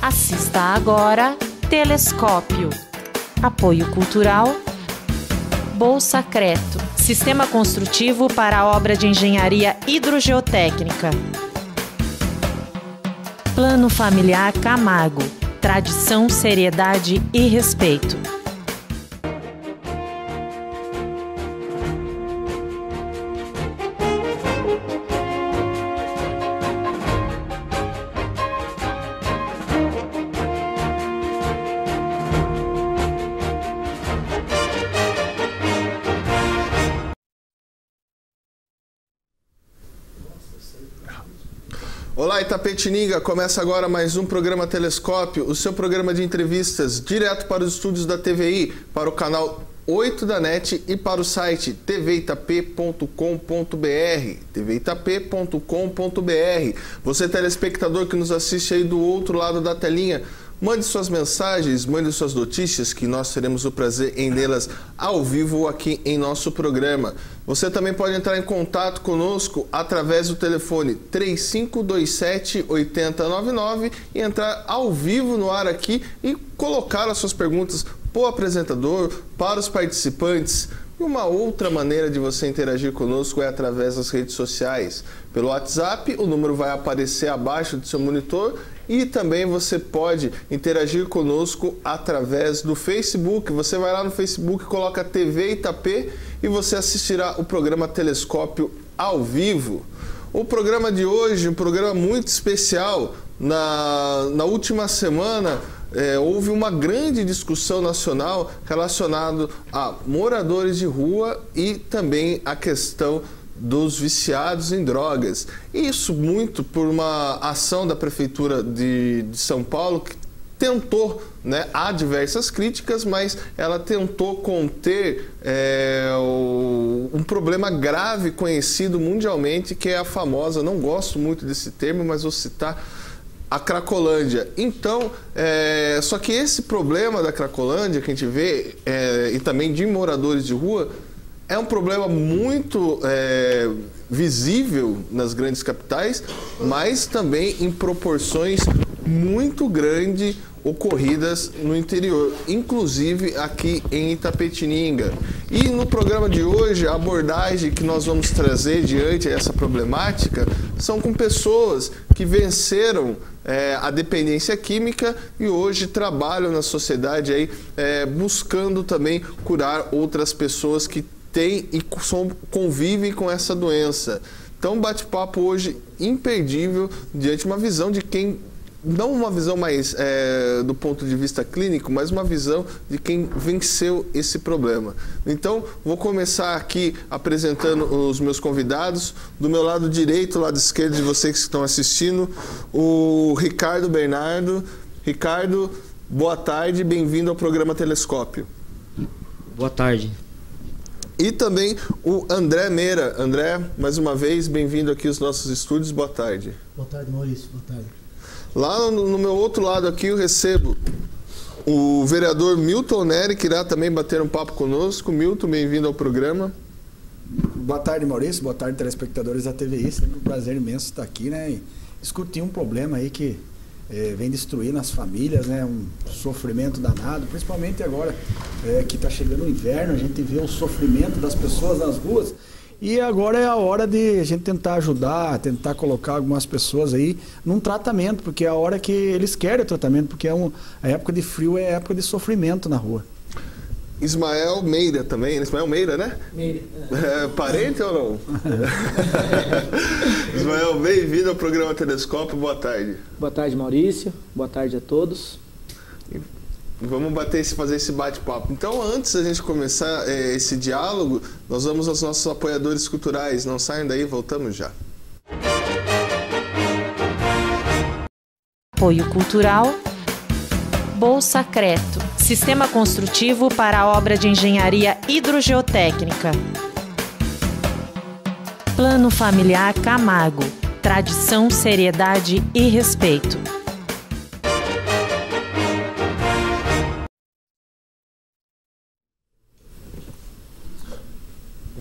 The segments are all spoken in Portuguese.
Assista agora Telescópio. Apoio Cultural Bolsa Creto, Sistema Construtivo para a Obra de Engenharia Hidrogeotécnica. Plano Familiar Camargo, tradição, seriedade e respeito. Olá, Itapetininga! Começa agora mais um programa Telescópio, o seu programa de entrevistas direto para os estúdios da TVI, para o canal 8 da NET e para o site tvitap.com.br, tvitap.com.br. Você, telespectador que nos assiste aí do outro lado da telinha, mande suas mensagens, mande suas notícias, que nós teremos o prazer em lê-las ao vivo aqui em nosso programa. Você também pode entrar em contato conosco através do telefone 3527-8099 e entrar ao vivo no ar aqui e colocar as suas perguntas para o apresentador, para os participantes. E uma outra maneira de você interagir conosco é através das redes sociais. Pelo WhatsApp, o número vai aparecer abaixo do seu monitor e também você pode interagir conosco através do Facebook. Você vai lá no Facebook, coloca TV Itapê e você assistirá o programa Telescópio ao vivo. O programa de hoje, um programa muito especial. Na última semana, houve uma grande discussão nacional relacionada a moradores de rua e também a questão dos viciados em drogas. Isso muito por uma ação da Prefeitura de São Paulo que tentou, há diversas críticas, mas ela tentou conter um problema grave conhecido mundialmente, que é a famosa, não gosto muito desse termo, mas vou citar, a Cracolândia. Então, só que esse problema da Cracolândia que a gente vê, e também de moradores de rua, é um problema muito visível nas grandes capitais, mas também em proporções muito grandes ocorridas no interior, inclusive aqui em Itapetininga. E no programa de hoje, a abordagem que nós vamos trazer diante dessa problemática são com pessoas que venceram a dependência química e hoje trabalham na sociedade aí, buscando também curar outras pessoas que têm e convivem com essa doença. Então, um bate-papo hoje imperdível diante de uma visão de quem, não uma visão mais do ponto de vista clínico, mas uma visão de quem venceu esse problema. Então, vou começar aqui apresentando os meus convidados. Do meu lado direito, lado esquerdo de vocês que estão assistindo, o Ricardo Bernardo. Ricardo, boa tarde, bem-vindo ao programa Telescópio. Boa tarde. E também o André Meira. André, mais uma vez, bem-vindo aqui aos nossos estúdios. Boa tarde. Boa tarde, Maurício. Boa tarde. Lá no meu outro lado aqui eu recebo o vereador Milton Neri, que irá também bater um papo conosco. Milton, bem-vindo ao programa. Boa tarde, Maurício. Boa tarde, telespectadores da TVI. Sempre um prazer imenso estar aqui, e discutir um problema aí que vem destruindo as famílias, um sofrimento danado, principalmente agora que está chegando o inverno, a gente vê o sofrimento das pessoas nas ruas. E agora é a hora de a gente tentar ajudar, tentar colocar algumas pessoas aí num tratamento, porque é a hora que eles querem o tratamento, porque a época de frio é época de sofrimento na rua. Ismael Meira também, Ismael Meira, né? Meira. Parente ou não? Ismael, bem-vindo ao programa Telescópio, boa tarde. Boa tarde, Maurício, boa tarde a todos. Vamos fazer esse bate-papo. Então, antes da gente começar esse diálogo, nós vamos aos nossos apoiadores culturais. Não saiam daí, voltamos já. Apoio Cultural Bolsa Creto, Sistema Construtivo para a Obra de Engenharia Hidrogeotécnica. Plano Familiar Camargo, tradição, seriedade e respeito.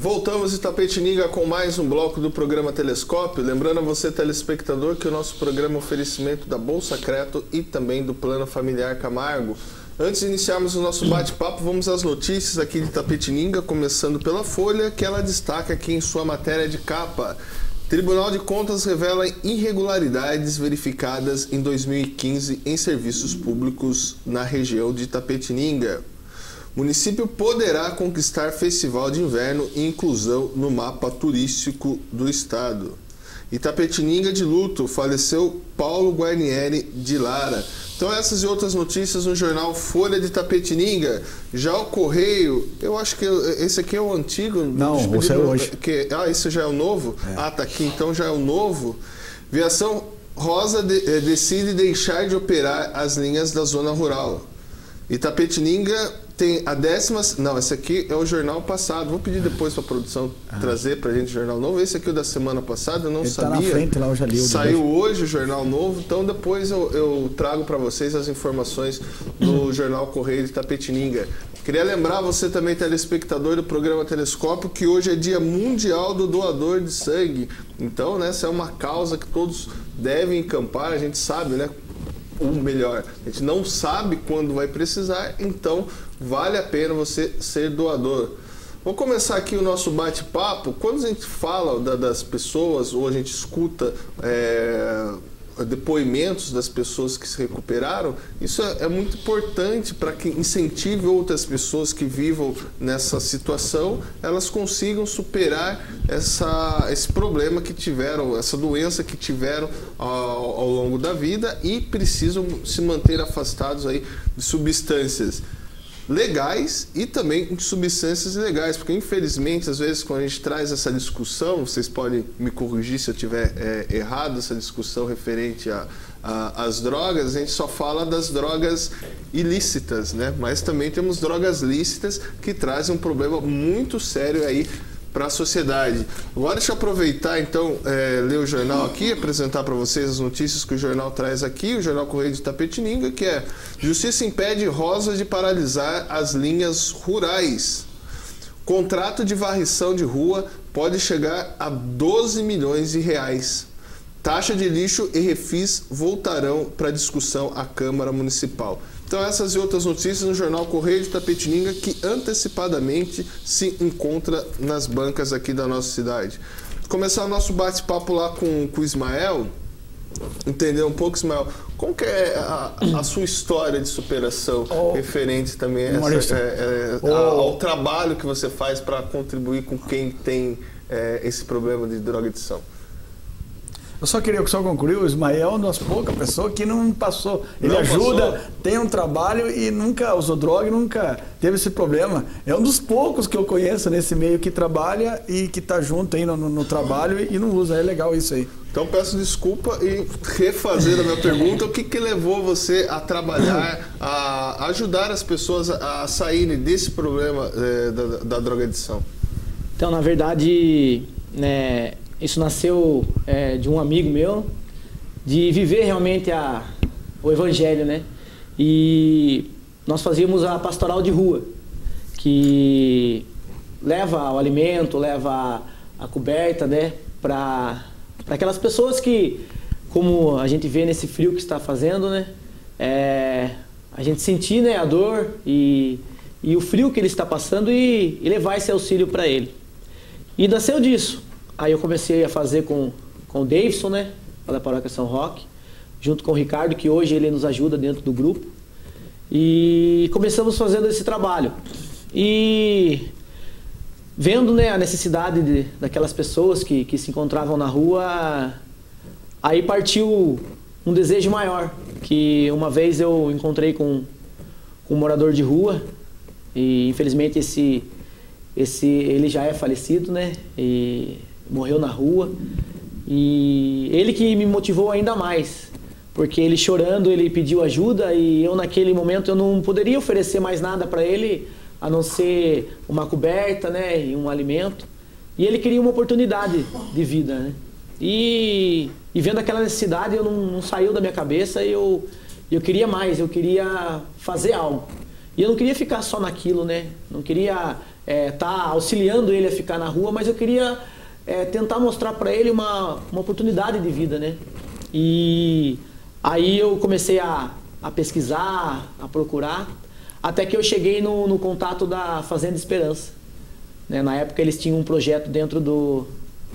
Voltamos de Itapetininga com mais um bloco do programa Telescópio. Lembrando a você, telespectador, que o nosso programa é um oferecimento da Bolsacreto e também do Plano Familiar Camargo. Antes de iniciarmos o nosso bate-papo, vamos às notícias aqui de Itapetininga, começando pela Folha, que ela destaca aqui em sua matéria de capa. Tribunal de Contas revela irregularidades verificadas em 2015 em serviços públicos na região de Itapetininga. O município poderá conquistar festival de inverno e inclusão no mapa turístico do estado. Itapetininga de luto, faleceu Paulo Guarnieri de Lara. Então essas e outras notícias no jornal Folha de Itapetininga. Já o Correio, eu acho que esse aqui é o antigo. Não, esse é hoje. Esse já é o novo? É. Tá aqui, então já é o novo. Viação Rosa decide deixar de operar as linhas da zona rural. Itapetininga tem a 10ª... Não, esse aqui é o jornal passado. Vou pedir depois para a produção trazer para a gente o jornal novo. Esse aqui é o da semana passada, eu não sabia. Ele tá na frente lá, eu já li. Saiu hoje o jornal novo, então depois eu trago para vocês as informações do jornal Correio de Itapetininga. Queria lembrar você também, telespectador do programa Telescópio, que hoje é Dia Mundial do Doador de Sangue. Então, né, essa é uma causa que todos devem encampar, a gente sabe, né? Ou melhor, a gente não sabe quando vai precisar, então vale a pena você ser doador. Vamos começar aqui o nosso bate-papo. Quando a gente fala das pessoas, ou a gente escuta depoimentos das pessoas que se recuperaram, isso é muito importante para que incentive outras pessoas que vivam nessa situação, elas consigam superar esse problema que tiveram, essa doença que tiveram ao longo da vida e precisam se manter afastados aí de substâncias legais e também de substâncias ilegais, porque infelizmente às vezes quando a gente traz essa discussão, vocês podem me corrigir se eu tiver errado, essa discussão referente às drogas, a gente só fala das drogas ilícitas, né? Mas também temos drogas lícitas que trazem um problema muito sério aí para a sociedade. Agora deixa eu aproveitar então, ler o jornal aqui, apresentar para vocês as notícias que o jornal traz aqui, o jornal Correio de Itapetininga, que é: Justiça impede Rosa de paralisar as linhas rurais. Contrato de varrição de rua pode chegar a 12 milhões de reais. Taxa de lixo e refis voltarão para discussão à Câmara Municipal. Então essas e outras notícias no jornal Correio de Itapetininga, que antecipadamente se encontra nas bancas aqui da nossa cidade. Começar o nosso bate-papo lá com o Ismael, entender um pouco, Ismael, como que é a sua história de superação referente também ao trabalho que você faz para contribuir com quem tem esse problema de drogadição? Eu só queria concluir, o Ismael é uma das poucas pessoas que não passou. Ele ajuda, tem um trabalho e nunca usou droga, nunca teve esse problema. É um dos poucos que eu conheço nesse meio que trabalha e que está junto aí no trabalho e não usa. É legal isso aí. Então peço desculpa e refazer a minha pergunta. O que levou você a trabalhar, a ajudar as pessoas a saírem desse problema da drogadição? Então, na verdade, né, isso nasceu de um amigo meu, de viver realmente o evangelho, né? E nós fazíamos a pastoral de rua, que leva o alimento, leva a coberta, né? Para aquelas pessoas que, como a gente vê nesse frio que está fazendo, né? A gente sentir, né, a dor e o frio que ele está passando e levar esse auxílio para ele. E nasceu disso. Aí eu comecei a fazer com o Davidson, né, da Paróquia São Roque, junto com o Ricardo, que hoje ele nos ajuda dentro do grupo. E começamos fazendo esse trabalho. E vendo, né, a necessidade daquelas pessoas que se encontravam na rua, aí partiu um desejo maior, que uma vez eu encontrei com um morador de rua, e infelizmente ele já é falecido, né, e morreu na rua, e ele que me motivou ainda mais, porque ele chorando, ele pediu ajuda e eu naquele momento eu não poderia oferecer mais nada para ele, a não ser uma coberta, né, e um alimento, e ele queria uma oportunidade de vida, né, e vendo aquela necessidade eu não saiu da minha cabeça, eu queria mais, eu queria fazer algo. E eu não queria ficar só naquilo, né? Não queria tá auxiliando ele a ficar na rua, mas eu queria tentar mostrar para ele uma oportunidade de vida, né? E aí eu comecei a pesquisar, a procurar, até que eu cheguei no contato da Fazenda Esperança. Né? Na época eles tinham um projeto dentro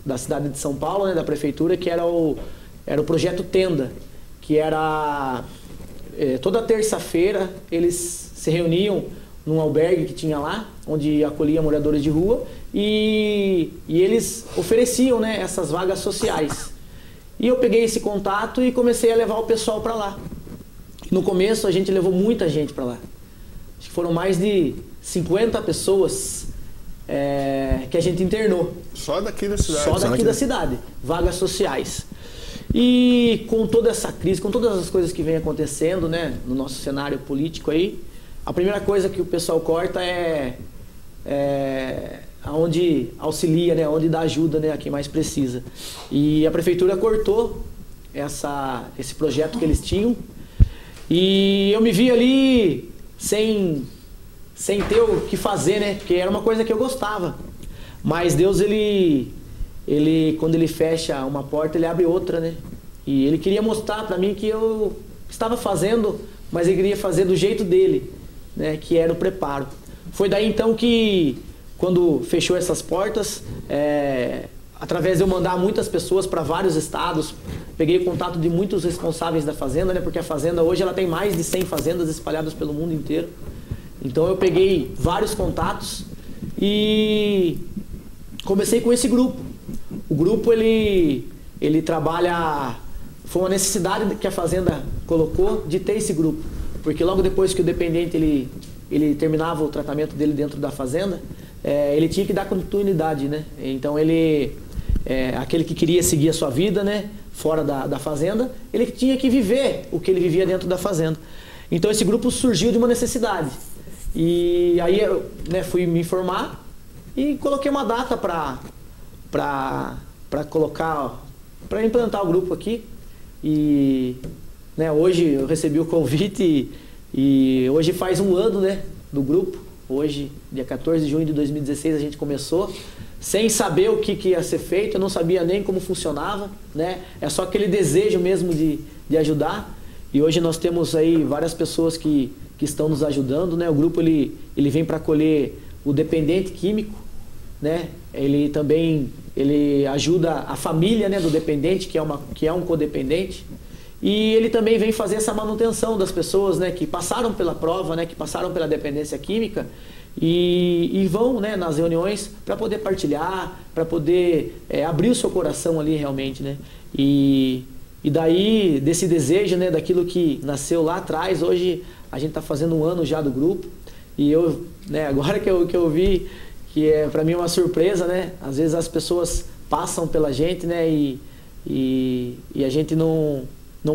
da cidade de São Paulo, né, da prefeitura, que era o projeto Tenda, que era toda terça-feira eles se reuniam num albergue que tinha lá, onde acolhia moradores de rua, e eles ofereciam, né, essas vagas sociais. E eu peguei esse contato e comecei a levar o pessoal para lá. No começo a gente levou muita gente para lá. Acho que foram mais de 50 pessoas que a gente internou. Só daqui da cidade? Só daqui da cidade. Vagas sociais. E com toda essa crise, com todas as coisas que vem acontecendo, né, no nosso cenário político aí, a primeira coisa que o pessoal corta é onde auxilia, né, onde dá ajuda, né, a quem mais precisa. E a prefeitura cortou esse projeto que eles tinham. E eu me vi ali sem ter o que fazer, né, porque era uma coisa que eu gostava. Mas Deus, ele quando ele fecha uma porta, ele abre outra, né? E ele queria mostrar para mim que eu estava fazendo, mas ele queria fazer do jeito dele, né? Que era o preparo. Foi daí então que, quando fechou essas portas, através de eu mandar muitas pessoas para vários estados, peguei o contato de muitos responsáveis da fazenda, né? Porque a fazenda hoje ela tem mais de 100 fazendas espalhadas pelo mundo inteiro. Então eu peguei vários contatos e comecei com esse grupo. O grupo ele trabalha, foi uma necessidade que a fazenda colocou de ter esse grupo, porque logo depois que o dependente ele terminava o tratamento dele dentro da fazenda, ele tinha que dar continuidade, né? Então aquele que queria seguir a sua vida, né, fora da fazenda, ele tinha que viver o que ele vivia dentro da fazenda. Então esse grupo surgiu de uma necessidade. E aí eu, né, fui me informar e coloquei uma data para implantar o grupo aqui. E, né, hoje eu recebi o convite e hoje faz um ano, né, do grupo. Hoje, dia 14 de junho de 2016, a gente começou sem saber o que ia ser feito, eu não sabia nem como funcionava, né? É só aquele desejo mesmo de ajudar. E hoje nós temos aí várias pessoas que estão nos ajudando, né? O grupo ele vem para acolher o dependente químico, né? Ele também ajuda a família, né, do dependente, que é um codependente. E ele também vem fazer essa manutenção das pessoas, né, que passaram pela prova, né, que passaram pela dependência química e vão, né, nas reuniões para poder partilhar, para poder abrir o seu coração ali realmente, né? E daí, desse desejo, né, daquilo que nasceu lá atrás, hoje a gente está fazendo um ano já do grupo. E eu, né, agora que eu vi, que para mim é uma surpresa, né? Às vezes as pessoas passam pela gente, né, e a gente não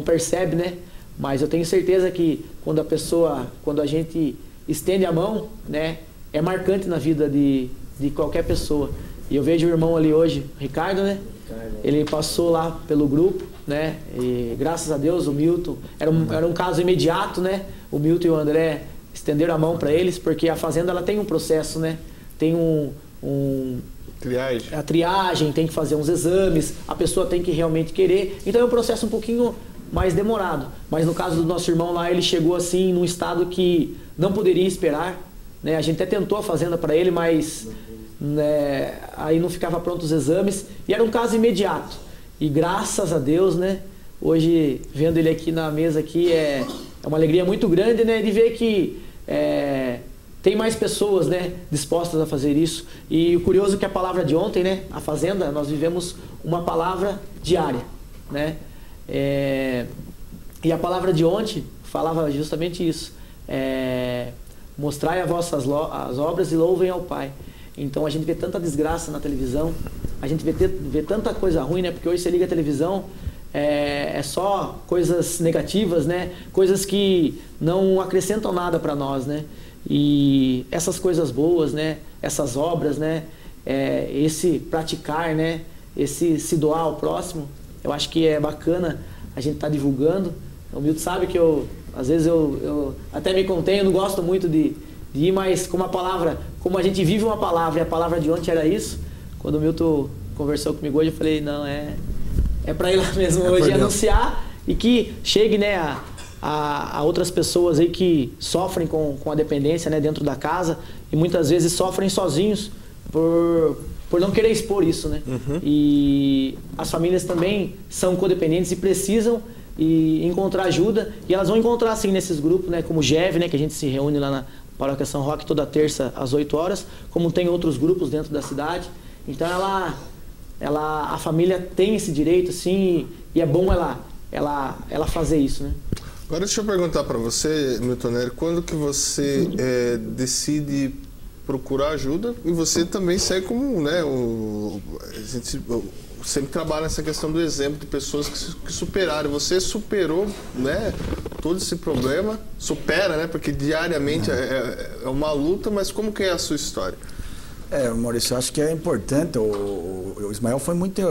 percebe, né? Mas eu tenho certeza que quando a gente estende a mão, né, é marcante na vida de qualquer pessoa. E eu vejo o irmão ali hoje, Ricardo, né? Ele passou lá pelo grupo, né? E graças a Deus o Milton, era um caso imediato, né? O Milton e o André estenderam a mão para eles, porque a fazenda ela tem um processo, né? Tem triagem. A triagem, tem que fazer uns exames, a pessoa tem que realmente querer. Então é um processo um pouquinho mais demorado. Mas no caso do nosso irmão lá, ele chegou assim num estado que não poderia esperar, né? A gente até tentou a fazenda para ele, mas né, aí não ficava pronto os exames. E era um caso imediato. E graças a Deus, né? Hoje, vendo ele aqui na mesa aqui, é uma alegria muito grande, né? De ver que tem mais pessoas, né, dispostas a fazer isso. E o curioso é que a palavra de ontem, né, a fazenda, nós vivemos uma palavra diária, né? E a palavra de ontem falava justamente isso. Mostrai as vossas as obras e louvem ao Pai. Então a gente vê tanta desgraça na televisão, a gente vê tanta coisa ruim, né? Porque hoje você liga a televisão, é só coisas negativas, né? Coisas que não acrescentam nada para nós, né? E essas coisas boas, né? Essas obras, né? Esse praticar, né? Esse se doar ao próximo, eu acho que é bacana a gente estar divulgando. O Milton sabe que Às vezes eu até me contenho, não gosto muito de ir, mas como a gente vive uma palavra, e a palavra de ontem era isso, quando o Milton conversou comigo hoje, eu falei, não, é para ir lá mesmo hoje anunciar e que chegue, né, a outras pessoas aí que sofrem com a dependência, né, dentro da casa e muitas vezes sofrem sozinhos por não querer expor isso, né? E as famílias também são codependentes e precisam encontrar ajuda, e elas vão encontrar assim nesses grupos, né, como o GEV, né, que a gente se reúne lá na Paróquia São Roque toda terça às 8 horas, como tem outros grupos dentro da cidade. Então a família tem esse direito, sim, e é bom ela fazer isso, né? Agora deixa eu perguntar para você, Milton Nery, quando que você decide procurar ajuda e você também segue como, né, a gente sempre trabalha nessa questão do exemplo de pessoas que superaram. Você superou, né, todo esse problema, supera, né, porque diariamente é uma luta, mas como que é a sua história? Maurício, eu acho que é importante, o Ismael foi muito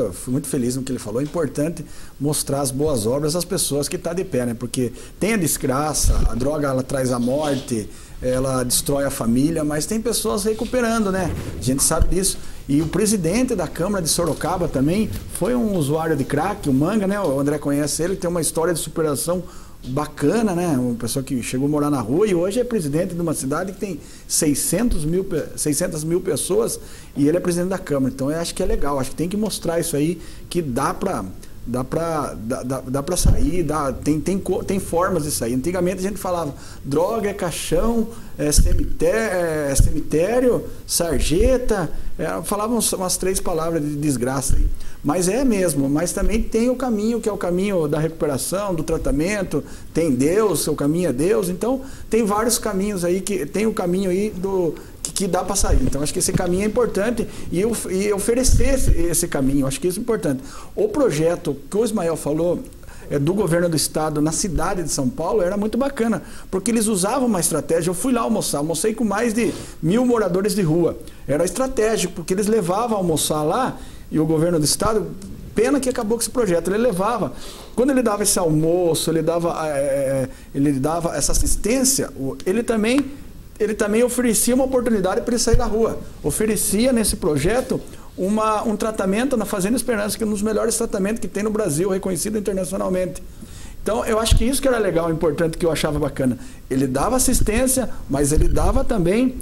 feliz no que ele falou, é importante mostrar as boas obras às pessoas que estão de pé, né? Porque tem a desgraça, a droga ela traz a morte, ela destrói a família, mas tem pessoas recuperando, né? A gente sabe disso. E o presidente da Câmara de Sorocaba também foi um usuário de crack, o Manga, né? O André conhece ele, tem uma história de superação bacana, né? Uma pessoa que chegou a morar na rua e hoje é presidente de uma cidade que tem 600 mil pessoas e ele é presidente da Câmara. Então eu acho que é legal, acho que tem que mostrar isso aí, que dá pra sair, tem formas de sair. Antigamente a gente falava droga é caixão, é cemitério, sarjeta, falavam umas 3 palavras de desgraça aí. Mas é mesmo, mas também tem o caminho, que é o caminho da recuperação, do tratamento, tem Deus, o caminho é Deus, então tem vários caminhos aí, tem o caminho aí que dá para sair. Então acho que esse caminho é importante e oferecer esse caminho, acho que isso é importante. O projeto que o Ismael falou do governo do estado na cidade de São Paulo era muito bacana, porque eles usavam uma estratégia. Eu fui lá almocei com mais de 1.000 moradores de rua. Era estratégico, porque eles levavam a almoçar lá e o governo do estado, pena que acabou com esse projeto, ele levava. Quando ele dava esse almoço, ele dava essa assistência, ele também oferecia uma oportunidade para ele sair da rua. Oferecia nesse projeto um tratamento na Fazenda Esperança, que é um dos melhores tratamentos que tem no Brasil, reconhecido internacionalmente. Então, eu acho que isso que era legal, importante, que eu achava bacana. Ele dava assistência, mas ele dava também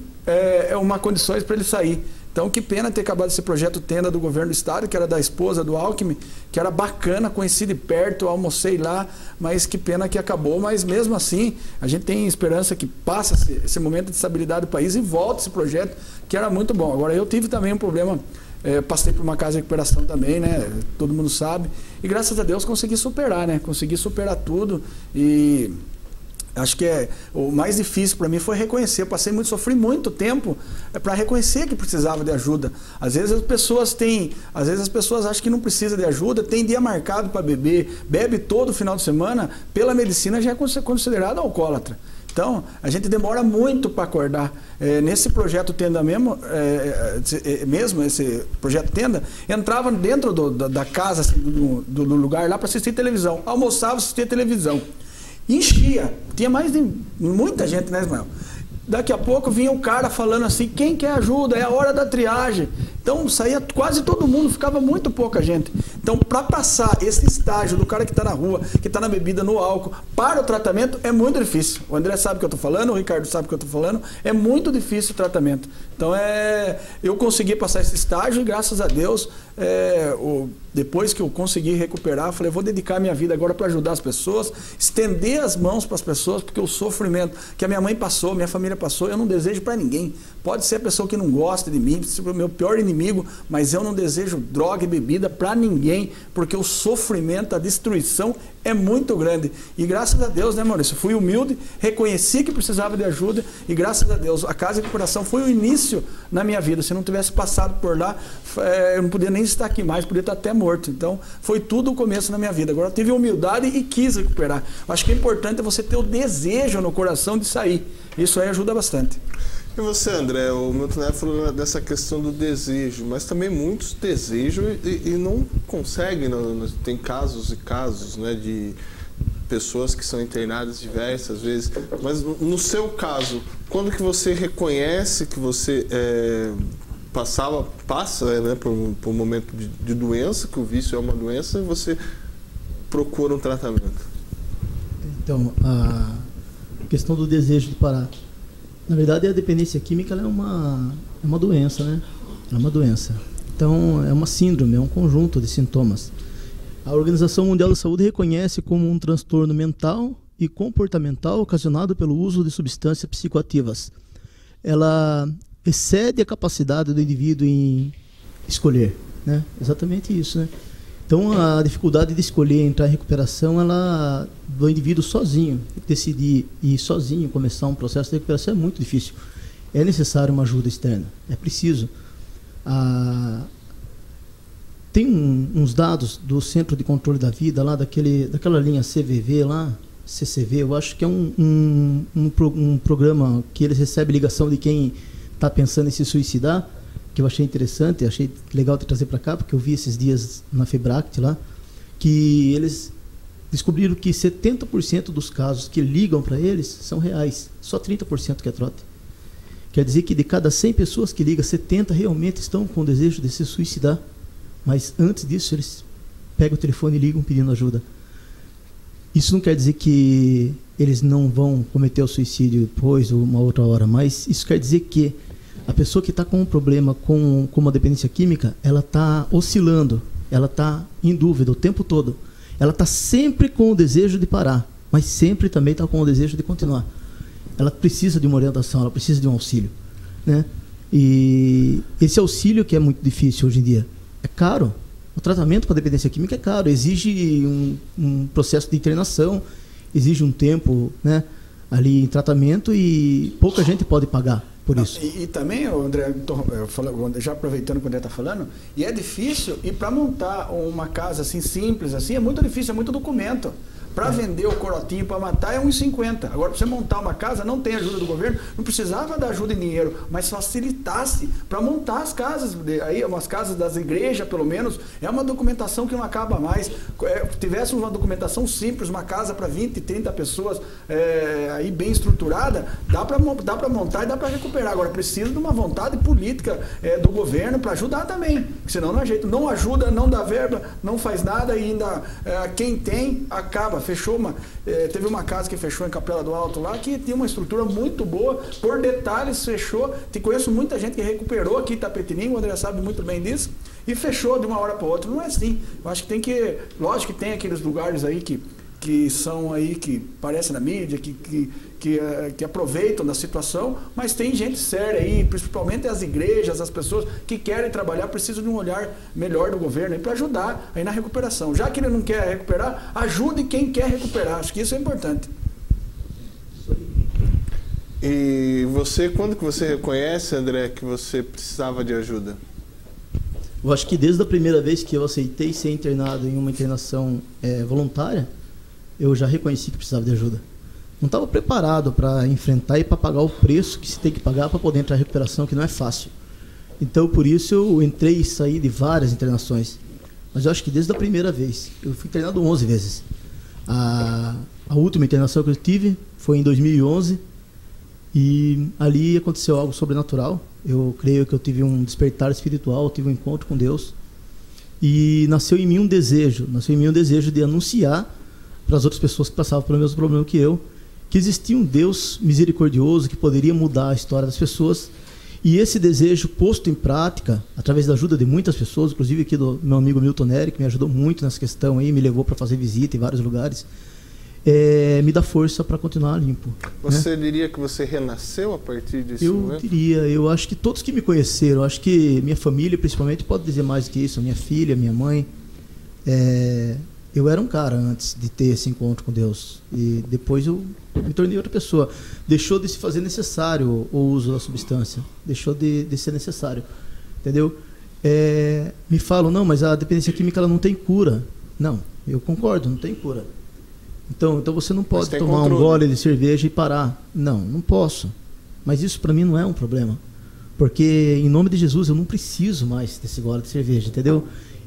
uma condições para ele sair. Então, que pena ter acabado esse projeto Tenda do governo do estado, que era da esposa do Alckmin, que era bacana, conheci de perto, almocei lá, mas que pena que acabou. Mas mesmo assim, a gente tem esperança que passe esse momento de estabilidade do país e volte esse projeto, que era muito bom. Agora, eu tive também um problema, passei por uma casa de recuperação também, né? Todo mundo sabe. E graças a Deus consegui superar, né? Consegui superar tudo e... Acho que o mais difícil para mim foi reconhecer. Eu sofri muito tempo para reconhecer que precisava de ajuda. Às vezes as pessoas acham que não precisa de ajuda, tem dia marcado para beber, bebe todo final de semana, pela medicina já é considerado alcoólatra. Então, a gente demora muito para acordar. Nesse projeto Tenda mesmo, esse projeto Tenda, entrava dentro da casa, assim, do lugar lá para assistir televisão. Almoçava, assistia televisão. Enchia, tinha muita gente, né, Ismael? Daqui a pouco vinha o cara falando assim, quem quer ajuda? É a hora da triagem. Então saía quase todo mundo, ficava muito pouca gente. Então, para passar esse estágio do cara que está na rua, que está na bebida, no álcool, para o tratamento é muito difícil. O André sabe o que eu estou falando, o Ricardo sabe o que eu estou falando, é muito difícil o tratamento. Então, eu consegui passar esse estágio e graças a Deus, depois que eu consegui recuperar, eu falei, vou dedicar minha vida agora para ajudar as pessoas, estender as mãos para as pessoas, porque o sofrimento que a minha mãe passou, minha família passou, eu não desejo para ninguém. Pode ser a pessoa que não gosta de mim, ser o meu pior inimigo, mas eu não desejo droga e bebida para ninguém, porque o sofrimento, a destruição é muito grande. E graças a Deus, né, Maurício? Fui humilde, reconheci que precisava de ajuda e graças a Deus, a Casa de Recuperação foi o início na minha vida. Se eu não tivesse passado por lá, eu não podia nem estar aqui mais, podia estar até morto. Então, foi tudo o começo na minha vida. Agora, eu tive humildade e quis recuperar. Acho que é importante você ter o desejo no coração de sair. Isso aí ajuda bastante. E você, André, o Milton Nery falou dessa questão do desejo, mas também muitos desejam e não conseguem. Tem casos e casos, né, de pessoas que são internadas diversas vezes, mas no seu caso, quando que você reconhece que você passa, né, por um momento de doença, que o vício é uma doença, e você procura um tratamento? Então, a questão do desejo de parar. Na verdade, a dependência química ela é uma doença, né? É uma doença. Então, é uma síndrome, é um conjunto de sintomas. A Organização Mundial da Saúde reconhece como um transtorno mental e comportamental ocasionado pelo uso de substâncias psicoativas. Ela excede a capacidade do indivíduo em escolher, né? Exatamente isso, né? Então, a dificuldade de escolher entrar em recuperação, ela do indivíduo sozinho, decidir ir sozinho começar um processo de recuperação é muito difícil. É necessário uma ajuda externa, é preciso. Tem uns dados do Centro de Controle da Vida, lá daquela linha CVV, lá, CCV, eu acho que é um programa que eles recebem ligação de quem está pensando em se suicidar, que eu achei interessante, achei legal de trazer para cá, porque eu vi esses dias na Febract lá, que eles descobriram que 70% dos casos que ligam para eles são reais, só 30% que é trote. Quer dizer que de cada 100 pessoas que ligam, 70 realmente estão com o desejo de se suicidar, mas antes disso eles pegam o telefone e ligam pedindo ajuda. Isso não quer dizer que eles não vão cometer o suicídio depois ou uma outra hora, mas isso quer dizer que a pessoa que está com um problema com uma dependência química, ela está oscilando, ela está em dúvida o tempo todo. Ela está sempre com o desejo de parar, mas sempre também está com o desejo de continuar. Ela precisa de uma orientação, ela precisa de um auxílio, né? E esse auxílio que é muito difícil hoje em dia, é caro. O tratamento para dependência química é caro, exige um processo de internação, exige um tempo, né, ali em tratamento e pouca gente pode pagar por isso. E também, André, já aproveitando quando ele está falando, e é difícil, e para montar uma casa assim simples, assim, é muito difícil, é muito documento. Para vender o corotinho para matar é R$1,50. Agora, para você montar uma casa, não tem ajuda do governo, não precisava dar ajuda em dinheiro, mas facilitasse para montar as casas, aí umas casas das igrejas, pelo menos, é uma documentação que não acaba mais. Tivesse uma documentação simples, uma casa para 20, 30 pessoas aí bem estruturada, dá para montar e dá para recuperar. Agora, precisa de uma vontade política do governo para ajudar também, senão não é jeito. Não ajuda, não dá verba, não faz nada e ainda quem tem acaba. Teve uma casa que fechou em Capela do Alto lá, que tinha uma estrutura muito boa, por detalhes fechou. Conheço muita gente que recuperou aqui em Itapetininga, o André sabe muito bem disso, e fechou de uma hora para outra. Não é assim. Eu acho que tem que, lógico que tem aqueles lugares aí que são aí, que aparecem na mídia, que aproveitam da situação, mas tem gente séria aí, principalmente as igrejas, as pessoas que querem trabalhar, precisam de um olhar melhor do governo para ajudar aí na recuperação. Já que ele não quer recuperar, ajude quem quer recuperar. Acho que isso é importante. E você, quando que você reconhece, André, que você precisava de ajuda? Eu acho que desde a primeira vez que eu aceitei ser internado em uma internação voluntária, eu já reconheci que precisava de ajuda. Não estava preparado para enfrentar e para pagar o preço que se tem que pagar para poder entrar em recuperação, que não é fácil. Então, por isso, eu entrei e saí de várias internações. Mas eu acho que desde a primeira vez, eu fui internado 11 vezes. A última internação que eu tive foi em 2011 e ali aconteceu algo sobrenatural. Eu creio que eu tive um despertar espiritual, eu tive um encontro com Deus e nasceu em mim um desejo de anunciar para as outras pessoas que passavam pelo mesmo problema que eu, que existia um Deus misericordioso que poderia mudar a história das pessoas. E esse desejo posto em prática, através da ajuda de muitas pessoas, inclusive aqui do meu amigo Milton Neri, que me ajudou muito nessa questão aí, me levou para fazer visita em vários lugares, me dá força para continuar limpo. Você diria que você renasceu a partir desse momento? Eu acho que todos que me conheceram, acho que minha família principalmente pode dizer mais do que isso, minha filha, minha mãe, eu era um cara antes de ter esse encontro com Deus e depois eu me tornei outra pessoa. Deixou de se fazer necessário o uso da substância, deixou de ser necessário, entendeu? Me falam, não, mas a dependência química ela não tem cura. Não, eu concordo, não tem cura. Então você não pode tomar um gole de cerveja e parar. Não posso. Mas isso para mim não é um problema, porque em nome de Jesus eu não preciso mais desse gole de cerveja, entendeu?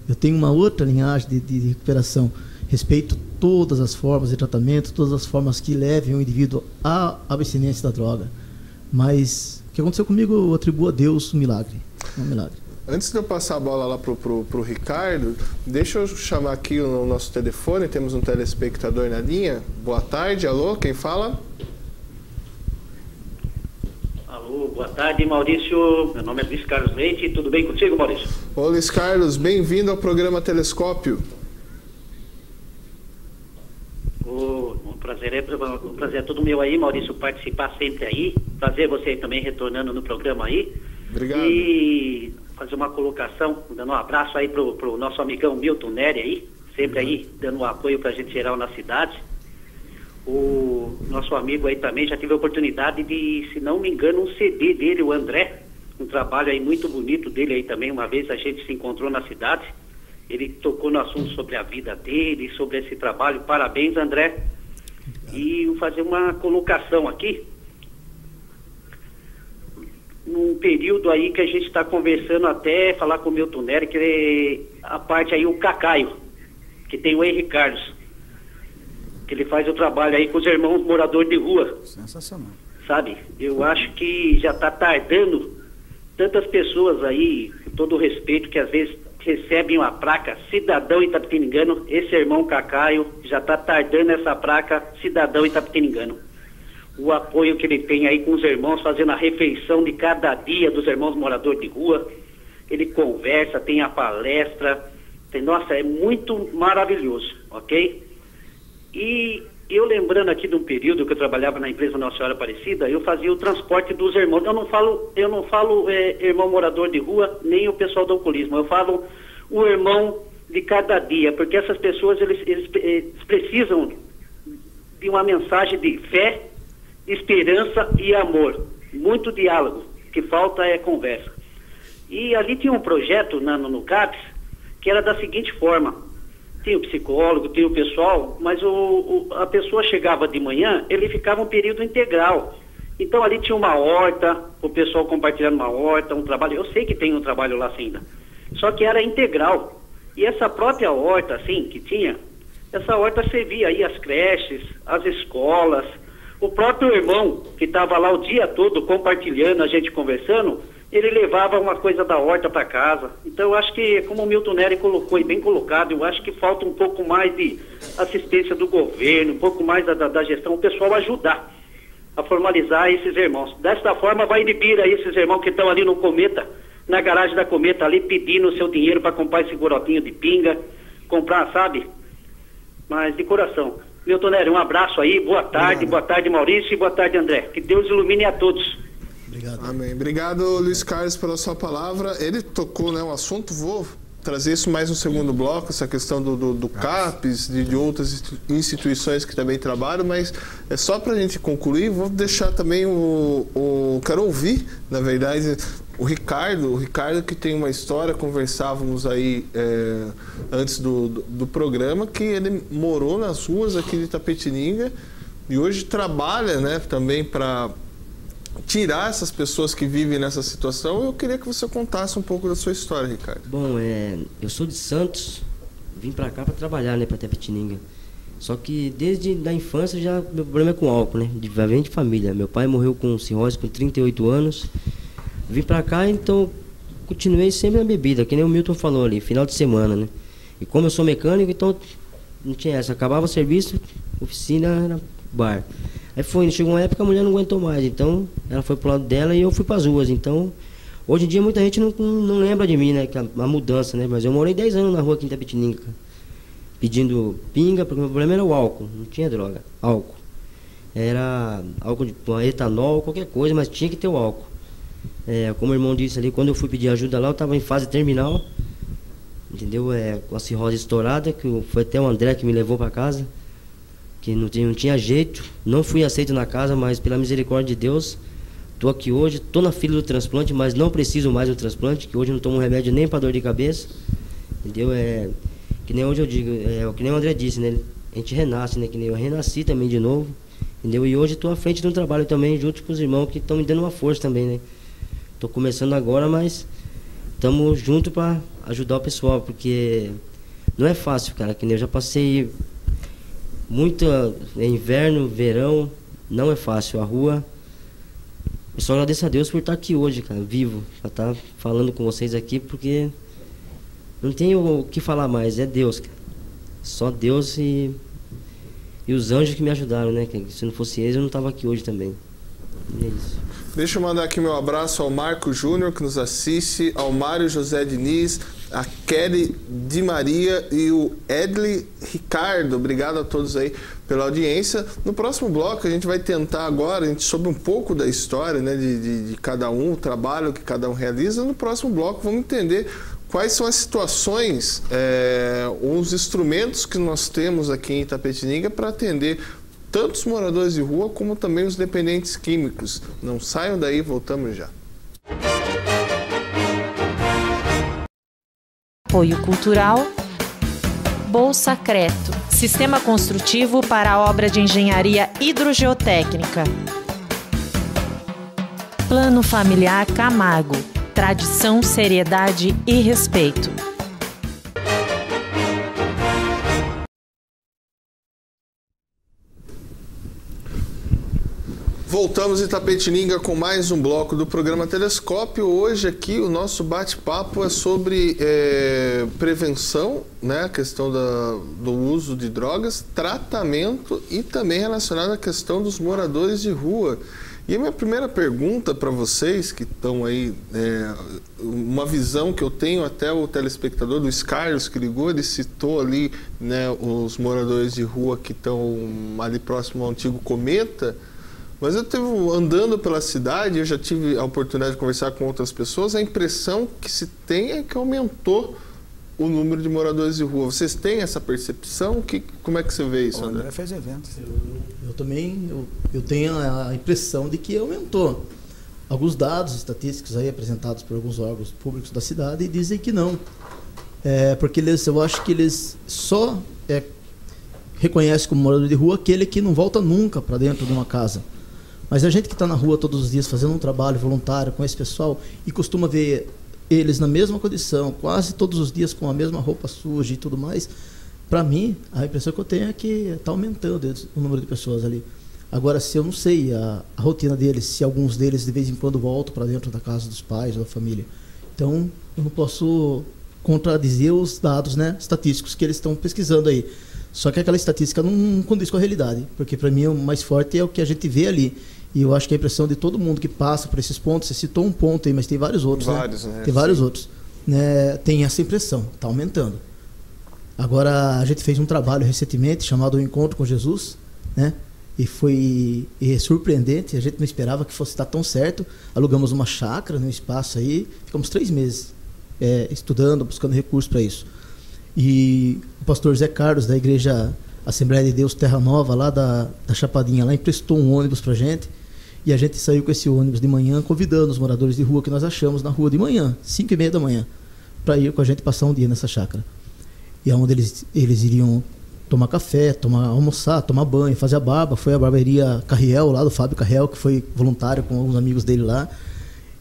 Eu tenho uma outra linhagem de recuperação. respeito todas as formas de tratamento, todas as formas que levem o indivíduo à abstinência da droga. Mas o que aconteceu comigo, eu atribuo a Deus um milagre. Um milagre. Antes de eu passar a bola lá pro Ricardo, deixa eu chamar aqui o nosso telefone, temos um telespectador na linha. Boa tarde, alô, quem fala? Alô, boa tarde, Maurício. Meu nome é Luiz Carlos Leite. Tudo bem contigo, Maurício? Ô, Luiz Carlos, bem-vindo ao programa Telescópio. Um prazer é todo meu aí, Maurício, participar sempre aí. Prazer você também retornando no programa aí. Obrigado. E fazer uma colocação, dando um abraço aí pro nosso amigão Milton Nery aí, sempre aí dando um apoio pra gente geral na cidade. O nosso amigo aí também já tive a oportunidade de, se não me engano, um CD dele, o André, um trabalho aí muito bonito dele aí também. Uma vez a gente se encontrou na cidade, ele tocou no assunto sobre a vida dele, sobre esse trabalho. Parabéns, André. E vou fazer uma colocação aqui. Num período aí que a gente está conversando, até falar com o Milton Nery, que a parte aí, o Cacaio, que tem o Henrique Carlos, que ele faz o trabalho aí com os irmãos moradores de rua. Sensacional. Sabe? Eu acho que já está tardando tantas pessoas aí, com todo o respeito, que às vezes recebem uma placa Cidadão Itapetiningano. Esse irmão Cacaio já está tardando essa placa Cidadão Itapetiningano. O apoio que ele tem aí com os irmãos, fazendo a refeição de cada dia dos irmãos moradores de rua. Ele conversa, tem a palestra. Nossa, é muito maravilhoso, ok? E eu lembrando aqui de um período que eu trabalhava na empresa Nossa Senhora Aparecida, eu fazia o transporte dos irmãos. Eu não falo irmão morador de rua, nem o pessoal do alcoolismo. Eu falo o irmão de cada dia, porque essas pessoas eles precisam de uma mensagem de fé, esperança e amor. Muito diálogo. O que falta é conversa. E ali tinha um projeto no CAPS que era da seguinte forma. Tinha o psicólogo, tinha o pessoal, mas a pessoa chegava de manhã, ele ficava um período integral. Então ali tinha uma horta, o pessoal compartilhando uma horta, um trabalho. Eu sei que tem um trabalho lá ainda. Só que era integral. E essa própria horta, assim, que tinha, essa horta servia aí as creches, as escolas. O próprio irmão, que estava lá o dia todo compartilhando, a gente conversando, ele levava uma coisa da horta para casa. Então eu acho que, como o Milton Nery colocou, e bem colocado, eu acho que falta um pouco mais de assistência do governo, um pouco mais da gestão, o pessoal ajudar a formalizar esses irmãos. Desta forma vai inibir aí esses irmãos que estão ali no Cometa, na garagem da Cometa, ali pedindo o seu dinheiro para comprar esse gorotinho de pinga, comprar, sabe? Mas de coração. Milton Nery, um abraço aí, boa tarde Maurício e boa tarde André. Que Deus ilumine a todos. Obrigado. Amém. Obrigado, Luiz Carlos, pela sua palavra. Ele tocou, né, um assunto, vou trazer isso mais no segundo bloco, essa questão do CAPES, de outras instituições que também trabalham, mas é só para a gente concluir, vou deixar também quero ouvir, na verdade, o Ricardo que tem uma história, conversávamos aí antes do programa, que ele morou nas ruas aqui de Itapetininga e hoje trabalha, né, também para tirar essas pessoas que vivem nessa situação. Eu queria que você contasse um pouco da sua história, Ricardo. Bom, eu sou de Santos, vim pra cá pra trabalhar, né, pra Itapetininga. Só que desde a infância já meu problema é com álcool, né, vem de família. Meu pai morreu com cirrose com 38 anos. Vim pra cá, então continuei sempre na bebida, que nem o Milton falou ali, final de semana, né. E como eu sou mecânico, então não tinha essa. Acabava o serviço, oficina, era bar. Aí chegou uma época que a mulher não aguentou mais, então ela foi pro lado dela e eu fui pras ruas. Então, hoje em dia muita gente não lembra de mim, né, que a mudança, né, mas eu morei 10 anos na rua aqui em Itapetininga, pedindo pinga, porque o meu problema era o álcool, não tinha droga, álcool. Era álcool de etanol, qualquer coisa, mas tinha que ter o álcool. Como o irmão disse ali, quando eu fui pedir ajuda lá, eu estava em fase terminal, entendeu, com a cirrose estourada, que foi até o André que me levou para casa, que não tinha jeito, não fui aceito na casa, mas pela misericórdia de Deus, estou aqui hoje, estou na fila do transplante, mas não preciso mais do transplante, que hoje não tomo remédio nem para dor de cabeça, entendeu? Que nem hoje eu digo, que nem o André disse, né? A gente renasce, né? Que nem eu renasci também de novo, entendeu? E hoje estou à frente de um trabalho também, junto com os irmãos que estão me dando uma força também, né? Estou começando agora, mas estamos juntos para ajudar o pessoal, porque não é fácil, cara, que nem eu já passei muito inverno, verão, não é fácil. A rua, eu só agradeço a Deus por estar aqui hoje, cara, vivo, pra estar falando com vocês aqui, porque não tenho o que falar mais, é Deus, cara. Só Deus e os anjos que me ajudaram, né? Que se não fosse eles, eu não estava aqui hoje também. E é isso. Deixa eu mandar aqui meu abraço ao Marco Júnior, que nos assiste, ao Mário José Diniz, a Kelly Di Maria e o Edley Ricardo. Obrigado a todos aí pela audiência. No próximo bloco a gente vai tentar agora, a gente soube um pouco da história, né, de cada um, o trabalho que cada um realiza. No próximo bloco vamos entender quais são as situações, os instrumentos que nós temos aqui em Itapetininga para atender tanto os moradores de rua como também os dependentes químicos. Não saiam daí, voltamos já. Apoio Cultural. Bolsacreto, Sistema Construtivo para a Obra de Engenharia Hidrogeotécnica. Plano Familiar Camargo. Tradição, seriedade e respeito. Voltamos em Itapetininga com mais um bloco do programa Telescópio. Hoje aqui o nosso bate-papo é sobre prevenção, né, a questão do uso de drogas, tratamento e também relacionado à questão dos moradores de rua. E a minha primeira pergunta para vocês que estão aí, uma visão que eu tenho, até o telespectador Luiz Carlos que ligou, ele citou ali, né, os moradores de rua que estão ali próximo ao antigo Cometa. Mas andando pela cidade, eu já tive a oportunidade de conversar com outras pessoas, a impressão que se tem é que aumentou o número de moradores de rua. Vocês têm essa percepção? Como é que você vê isso, André? O André fez eventos. Eu também eu tenho a impressão de que aumentou. Alguns dados estatísticos aí apresentados por alguns órgãos públicos da cidade dizem que não. Porque eu acho que eles só reconhecem como morador de rua aquele que não volta nunca para dentro de uma casa. Mas a gente que está na rua todos os dias fazendo um trabalho voluntário com esse pessoal e costuma ver eles na mesma condição, quase todos os dias com a mesma roupa suja e tudo mais, para mim, a impressão que eu tenho é que está aumentando o número de pessoas ali. Agora, se eu não sei a rotina deles, se alguns deles de vez em quando voltam para dentro da casa dos pais ou da família. Então, eu não posso contradizer os dados, né, estatísticos que eles estão pesquisando aí. Só que aquela estatística não condiz com a realidade, porque para mim o mais forte é o que a gente vê ali. E eu acho que a impressão de todo mundo que passa por esses pontos, você citou um ponto aí, mas tem vários outros, né? Tem vários outros. Né? Tem essa impressão, está aumentando. Agora, a gente fez um trabalho recentemente chamado O Encontro com Jesus, né? E foi surpreendente, a gente não esperava que fosse dar tão certo. Alugamos uma chácara num espaço aí, ficamos 3 meses estudando, buscando recursos para isso. E o pastor Zé Carlos, da igreja Assembleia de Deus Terra Nova, lá da Chapadinha, lá emprestou um ônibus pra gente, e a gente saiu com esse ônibus de manhã, convidando os moradores de rua que nós achamos na rua de manhã, 5h30 da manhã, para ir com a gente passar um dia nessa chácara. E onde eles iriam tomar café, almoçar, tomar banho, fazer a barba. Foi a barbearia Carriel, lá do Fábio Carriel, que foi voluntário com alguns amigos dele lá,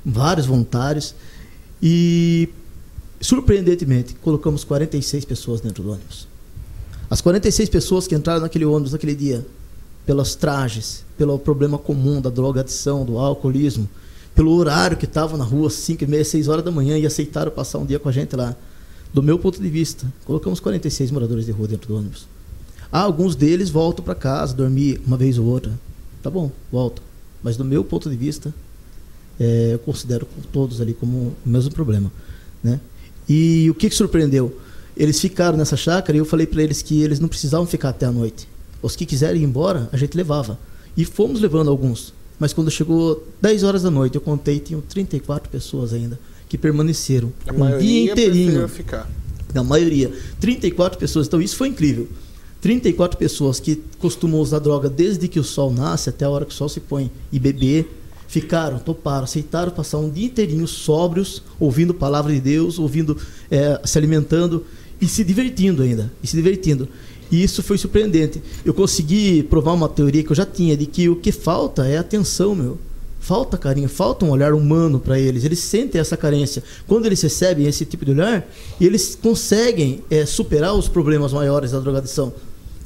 vários voluntários, e surpreendentemente colocamos 46 pessoas dentro do ônibus. As 46 pessoas que entraram naquele ônibus naquele dia, pelos trajes, pelo problema comum da drogadição, do alcoolismo, pelo horário que estavam na rua, 5h30, 6 horas da manhã, e aceitaram passar um dia com a gente lá. Do meu ponto de vista, colocamos 46 moradores de rua dentro do ônibus. Alguns deles voltam para casa, dormir uma vez ou outra. Tá bom, voltam. Mas do meu ponto de vista, eu considero todos ali como o mesmo problema, né? E o que surpreendeu? Eles ficaram nessa chácara e eu falei para eles que eles não precisavam ficar até a noite. Os que quiserem ir embora, a gente levava. E fomos levando alguns. Mas quando chegou 10 horas da noite, eu contei, tinham 34 pessoas ainda que permaneceram um dia inteirinho. Ficar. Na maioria. 34 pessoas. Então isso foi incrível. 34 pessoas que costumam usar droga desde que o sol nasce até a hora que o sol se põe e beber. Ficaram, toparam, aceitaram passar um dia inteirinho sóbrios, ouvindo a palavra de Deus, ouvindo, se alimentando e se divertindo ainda. E isso foi surpreendente. Eu consegui provar uma teoria que eu já tinha, de que o que falta é atenção, Falta carinho, falta um olhar humano para eles. Eles sentem essa carência. Quando eles recebem esse tipo de olhar, eles conseguem superar os problemas maiores da drogadição.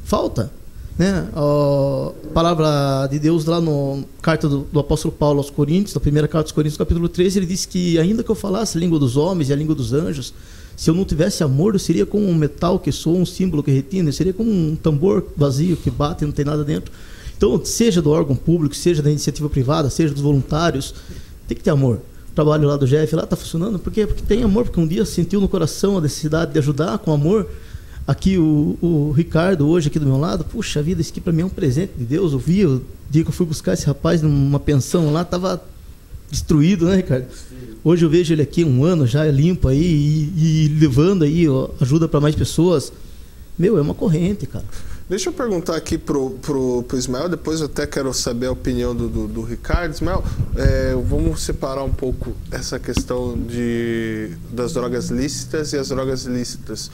Falta, né? A palavra de Deus lá na carta do apóstolo Paulo aos Coríntios, na primeira carta aos Coríntios, capítulo 13, ele diz que ainda que eu falasse a língua dos homens e a língua dos anjos, se eu não tivesse amor, eu seria como um metal que soa, um símbolo que retina, eu seria como um tambor vazio que bate e não tem nada dentro. Então, seja do órgão público, seja da iniciativa privada, seja dos voluntários, tem que ter amor. O trabalho lá do Jeff lá está funcionando, por quê? Porque tem amor, porque um dia sentiu no coração a necessidade de ajudar com amor. Aqui o Ricardo, hoje aqui do meu lado, puxa vida, isso aqui para mim é um presente de Deus. Eu vi o dia que eu fui buscar esse rapaz numa pensão lá, estava destruído, né, Ricardo? Hoje eu vejo ele aqui 1 ano já limpo aí e levando aí ajuda para mais pessoas. Meu, é uma corrente, cara. Deixa eu perguntar aqui pro Ismael, depois eu até quero saber a opinião do Ricardo. Ismael, vamos separar um pouco essa questão das drogas lícitas e as drogas ilícitas.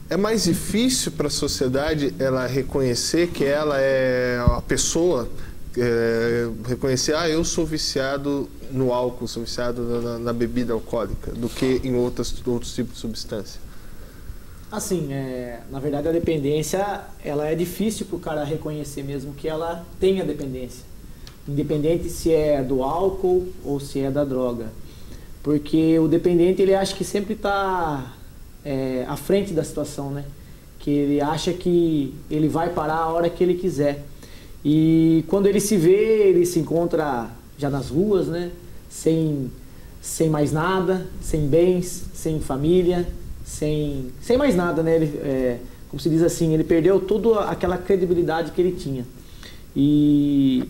É mais difícil para a sociedade ela reconhecer que ela é a pessoa, reconhecer, eu sou viciado no álcool, sou viciado na bebida alcoólica, do que em outros tipos de substância? Assim, na verdade a dependência, ela é difícil para o cara reconhecer mesmo que ela tem a dependência. Independente se é do álcool ou se é da droga. Porque o dependente, ele acha que sempre está à frente da situação, né? Que ele acha que ele vai parar a hora que ele quiser. E quando ele se vê, ele se encontra já nas ruas, né? Sem mais nada, sem bens, sem família, sem mais nada, né? Ele, como se diz assim, ele perdeu toda aquela credibilidade que ele tinha. E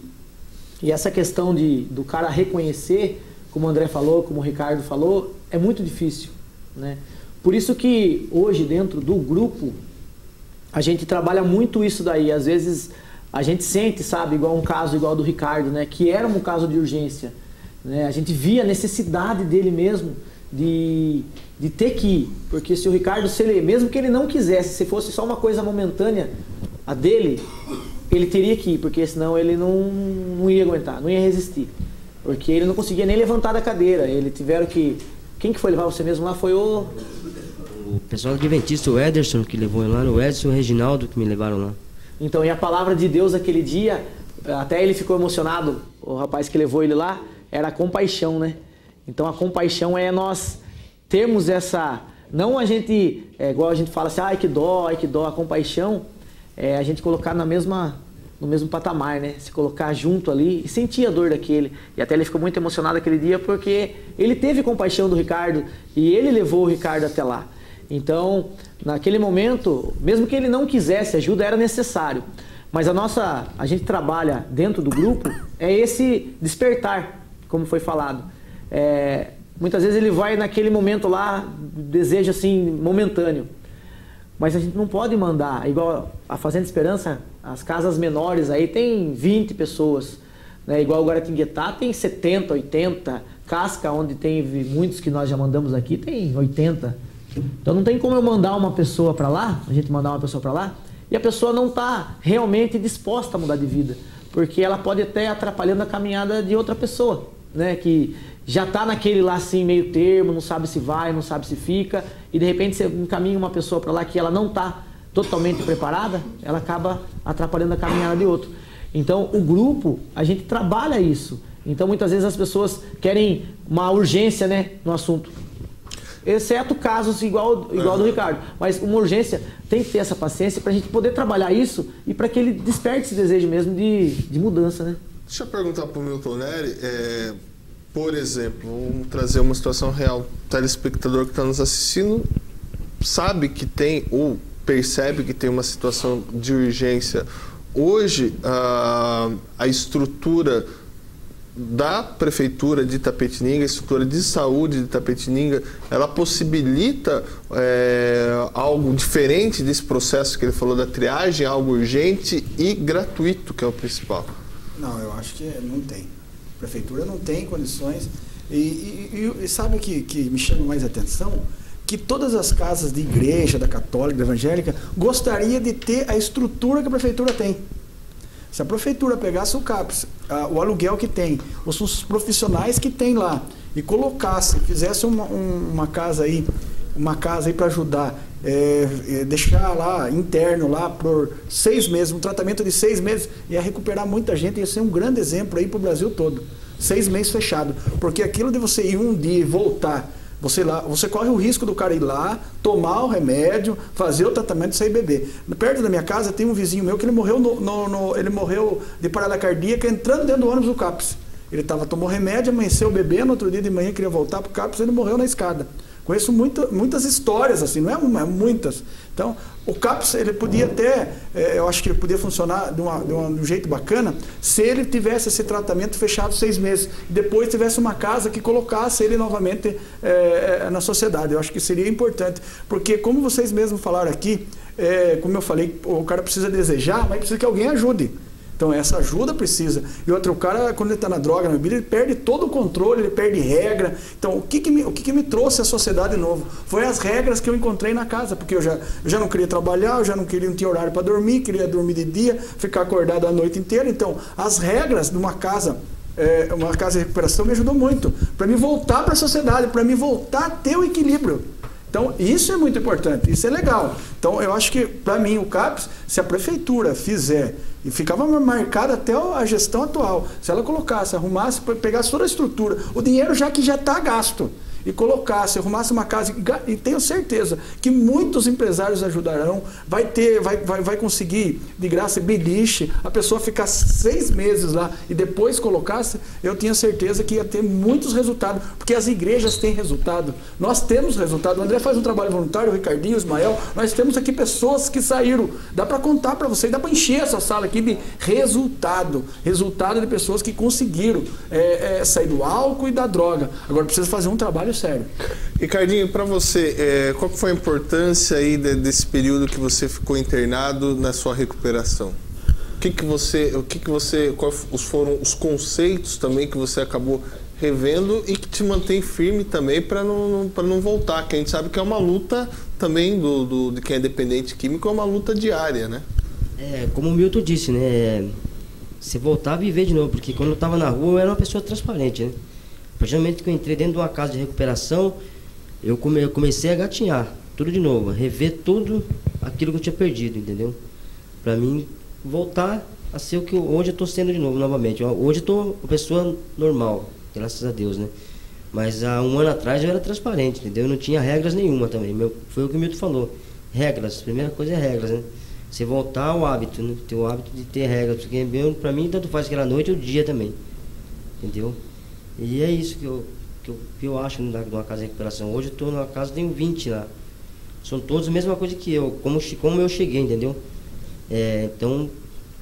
essa questão do cara reconhecer, como o André falou, como o Ricardo falou, é muito difícil, né? Por isso que hoje dentro do grupo a gente trabalha muito isso daí. Às vezes a gente sente, sabe, igual um caso igual do Ricardo, né? Que era um caso de urgência, né? A gente via a necessidade dele mesmo de ter que ir, porque se o Ricardo, mesmo que ele não quisesse, se fosse só uma coisa momentânea a dele, ele teria que ir, porque senão ele não ia aguentar, não ia resistir, porque ele não conseguia nem levantar da cadeira. Ele tiveram que... Quem que foi levar você mesmo lá? Foi o pessoal do Adventista, o Ederson, que levou ele lá, o Edson e o Reginaldo, que me levaram lá. Então, e a palavra de Deus aquele dia, até ele ficou emocionado, o rapaz que levou ele lá, era a compaixão, né? Então a compaixão é nós termos essa... Não a gente, igual a gente fala assim, ai que dó, a compaixão é a gente colocar no mesmo patamar, né? Se colocar junto ali e sentir a dor daquele. E até ele ficou muito emocionado aquele dia porque ele teve compaixão do Ricardo e ele levou o Ricardo até lá. Então, naquele momento, mesmo que ele não quisesse ajuda, era necessário. Mas a gente trabalha dentro do grupo, é esse despertar, como foi falado. Muitas vezes ele vai naquele momento lá, desejo assim, momentâneo. Mas a gente não pode mandar, igual a Fazenda Esperança, as casas menores aí tem 20 pessoas, né? Igual o Guaratinguetá tem 70, 80, Casca, onde tem muitos que nós já mandamos aqui, tem 80. Então não tem como eu mandar uma pessoa para lá, a gente mandar uma pessoa para lá, e a pessoa não está realmente disposta a mudar de vida, porque ela pode até atrapalhando a caminhada de outra pessoa, né? Que já está naquele lá assim meio termo, não sabe se vai, não sabe se fica, e de repente você encaminha uma pessoa para lá que ela não está totalmente preparada, ela acaba atrapalhando a caminhada de outro. Então o grupo, a gente trabalha isso. Então muitas vezes as pessoas querem uma urgência, né, no assunto. Exceto casos igual do Ricardo. Mas uma urgência, tem que ter essa paciência para a gente poder trabalhar isso e para que ele desperte esse desejo mesmo de mudança, né? Deixa eu perguntar para o Milton Neri, por exemplo, vamos trazer uma situação real. O telespectador que está nos assistindo sabe que tem ou percebe que tem uma situação de urgência. Hoje, a estrutura da Prefeitura de Itapetininga, a estrutura de saúde de Itapetininga, ela possibilita algo diferente desse processo que ele falou da triagem, algo urgente e gratuito, que é o principal? Não, eu acho que não tem. A Prefeitura não tem condições. E sabe o que me chama mais atenção? Que todas as casas de igreja, da católica, da evangélica, gostaria de ter a estrutura que a Prefeitura tem. Se a prefeitura pegasse o CAPS, o aluguel que tem, os profissionais que tem lá, e colocasse, fizesse uma casa aí para ajudar, deixar lá interno lá por 6 meses, um tratamento de 6 meses, ia recuperar muita gente, ia ser um grande exemplo aí para o Brasil todo. 6 meses fechado, porque aquilo de você ir um dia e voltar, você corre o risco do cara ir lá, tomar o remédio, fazer o tratamento e sair beber. Perto da minha casa tem um vizinho meu que ele morreu ele morreu de parada cardíaca entrando dentro do ônibus do CAPS. Ele tomou remédio, amanheceu bebendo, outro dia de manhã queria voltar para o CAPS, ele morreu na escada. Conheço muitas histórias assim, não é uma, é muitas. Então, o CAPS, ele podia até, eu acho que ele podia funcionar de um jeito bacana, se ele tivesse esse tratamento fechado 6 meses, e depois tivesse uma casa que colocasse ele novamente na sociedade. Eu acho que seria importante, porque como vocês mesmos falaram aqui, como eu falei, o cara precisa desejar, mas precisa que alguém ajude. Então, essa ajuda precisa. E outro, o cara, quando ele está na droga, na bebida, ele perde todo o controle, ele perde regra. Então, o que me trouxe a sociedade de novo? Foi as regras que eu encontrei na casa, porque eu já não queria trabalhar, eu já não tinha horário para dormir, queria dormir de dia, ficar acordado a noite inteira. Então, as regras de uma casa de recuperação me ajudou muito, para me voltar para a sociedade, para me voltar a ter o equilíbrio. Então, isso é muito importante, isso é legal. Então, eu acho que, para mim, o CAPS, se a prefeitura fizer, e ficava marcada até a gestão atual, se ela colocasse, arrumasse, pegasse toda a estrutura, o dinheiro já está gasto, e colocasse, arrumasse uma casa, e tenho certeza que muitos empresários ajudarão, vai conseguir de graça beliche, a pessoa ficar 6 meses lá e depois colocasse, eu tinha certeza que ia ter muitos resultados, porque as igrejas têm resultado, nós temos resultado. O André faz um trabalho voluntário, o Ricardinho, o Ismael, nós temos aqui pessoas que saíram, dá para contar para vocês, dá para encher essa sala aqui de resultado de pessoas que conseguiram sair do álcool e da droga. Agora precisa fazer um trabalho sério. Ricardinho, para você, qual foi a importância aí desse período que você ficou internado na sua recuperação? Quais foram os conceitos também que você acabou revendo e que te mantém firme também para não voltar? Que a gente sabe que é uma luta também de quem é dependente químico, é uma luta diária, né? Como o Milton disse, né? Você voltar a viver de novo, porque quando eu estava na rua eu era uma pessoa transparente, né? A partir do momento que eu entrei dentro de uma casa de recuperação, eu comecei a gatinhar tudo de novo, a rever tudo aquilo que eu tinha perdido, entendeu? Para mim voltar a ser o que hoje eu estou sendo de novo, novamente. Hoje eu estou uma pessoa normal, graças a Deus, né? Mas há 1 ano atrás eu era transparente, entendeu? Eu não tinha regras nenhuma também. Foi o que o Milton falou. Regras, a primeira coisa é regras, né? Você voltar ao hábito, né? Ter o hábito de ter regras, porque para mim tanto faz aquela noite ou dia também, entendeu? E é isso que eu acho numa casa de recuperação. Hoje eu estou numa casa, tenho 20 lá. São todos a mesma coisa que eu, como eu cheguei, entendeu? Então,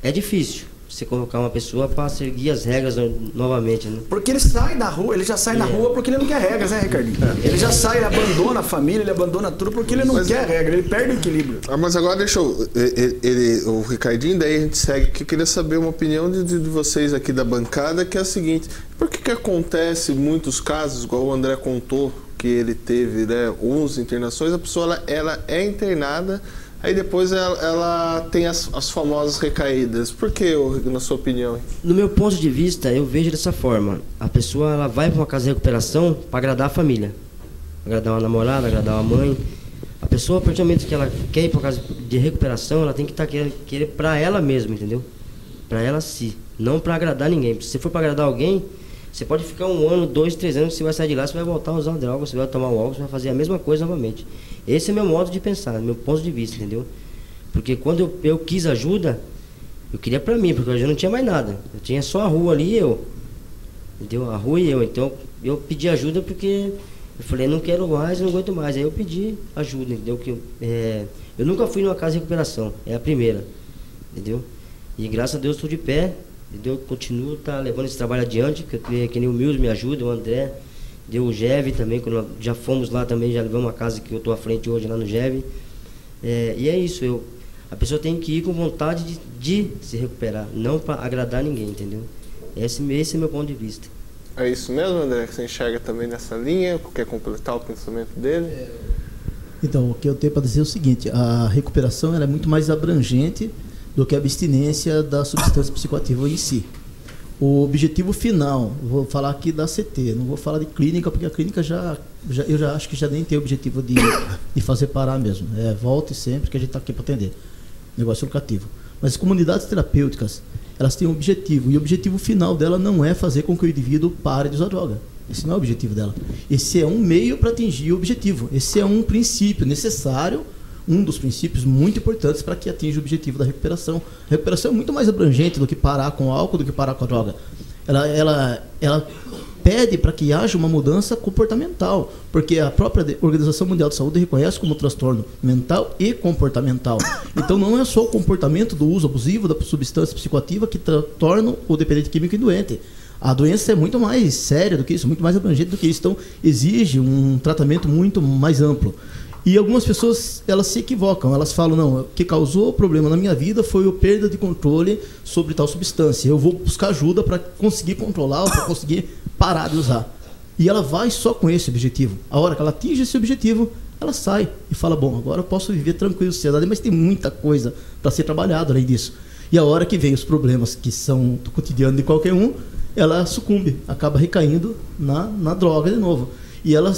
é difícil você colocar uma pessoa para seguir as regras novamente, né? Porque ele sai da rua, ele já sai na rua porque ele não quer regras, né, Ricardinho? Ele já sai, ele abandona a família, ele abandona tudo porque ele não quer regra, ele perde o equilíbrio. Mas agora deixa o Ricardinho, daí a gente segue aqui. Queria saber uma opinião de vocês aqui da bancada, que é a seguinte: por que acontece muitos casos, igual o André contou, que ele teve, né, 11 internações, a pessoa ela é internada, aí depois ela tem as famosas recaídas? Por que, na sua opinião? No meu ponto de vista, eu vejo dessa forma. A pessoa ela vai para uma casa de recuperação para agradar a família. Agradar uma namorada, agradar uma mãe. A pessoa, a partir do momento que ela quer ir para uma casa de recuperação, ela tem que estar querer para ela mesma, entendeu? Para ela si, não para agradar ninguém. Se você for para agradar alguém, você pode ficar 1 ano, 2, 3 anos, você vai sair de lá, você vai voltar a usar droga, você vai tomar o álcool, você vai fazer a mesma coisa novamente. Esse é meu modo de pensar, meu ponto de vista, entendeu? Porque quando eu quis ajuda, eu queria pra mim, porque eu já não tinha mais nada. Eu tinha só a rua ali e eu. Entendeu? A rua e eu. Então, eu pedi ajuda porque eu falei, não quero mais, não aguento mais. Aí eu pedi ajuda, entendeu? Eu nunca fui numa casa de recuperação, é a primeira, entendeu? E graças a Deus estou de pé, entendeu? Continuo levando esse trabalho adiante, que nem o Milton me ajuda, o André, deu o GEV também, quando já fomos lá também, já levamos uma casa que eu estou à frente hoje lá no GEV. E é isso, a pessoa tem que ir com vontade de se recuperar, não para agradar ninguém, entendeu? Esse é meu ponto de vista. É isso mesmo, André, que você enxerga também nessa linha? Quer completar o pensamento dele? Então, o que eu tenho para dizer é o seguinte: a recuperação ela é muito mais abrangente do que a abstinência da substância psicoativa em si. O objetivo final, vou falar aqui da CT, não vou falar de clínica, porque a clínica eu já acho que já nem tem o objetivo de fazer parar mesmo. Volte sempre que a gente está aqui para atender. Negócio educativo. Mas as comunidades terapêuticas, elas têm um objetivo, e o objetivo final dela não é fazer com que o indivíduo pare de usar droga. Esse não é o objetivo dela. Esse é um meio para atingir o objetivo. Esse é um princípio necessário, um dos princípios muito importantes para que atinja o objetivo da recuperação. A recuperação é muito mais abrangente do que parar com o álcool, do que parar com a droga. Ela pede para que haja uma mudança comportamental, porque a própria Organização Mundial de Saúde reconhece como transtorno mental e comportamental. Então não é só o comportamento do uso abusivo da substância psicoativa que torna o dependente químico e doente. A doença é muito mais séria do que isso, muito mais abrangente do que isso. Então exige um tratamento muito mais amplo. E algumas pessoas, elas se equivocam, elas falam, não, o que causou problema na minha vida foi a perda de controle sobre tal substância. Eu vou buscar ajuda para conseguir controlar, para conseguir parar de usar. E ela vai só com esse objetivo. A hora que ela atinge esse objetivo, ela sai e fala, bom, agora eu posso viver tranquilo em sociedade, mas tem muita coisa para ser trabalhado além disso. E a hora que vem os problemas que são do cotidiano de qualquer um, ela sucumbe, acaba recaindo na droga de novo. E ela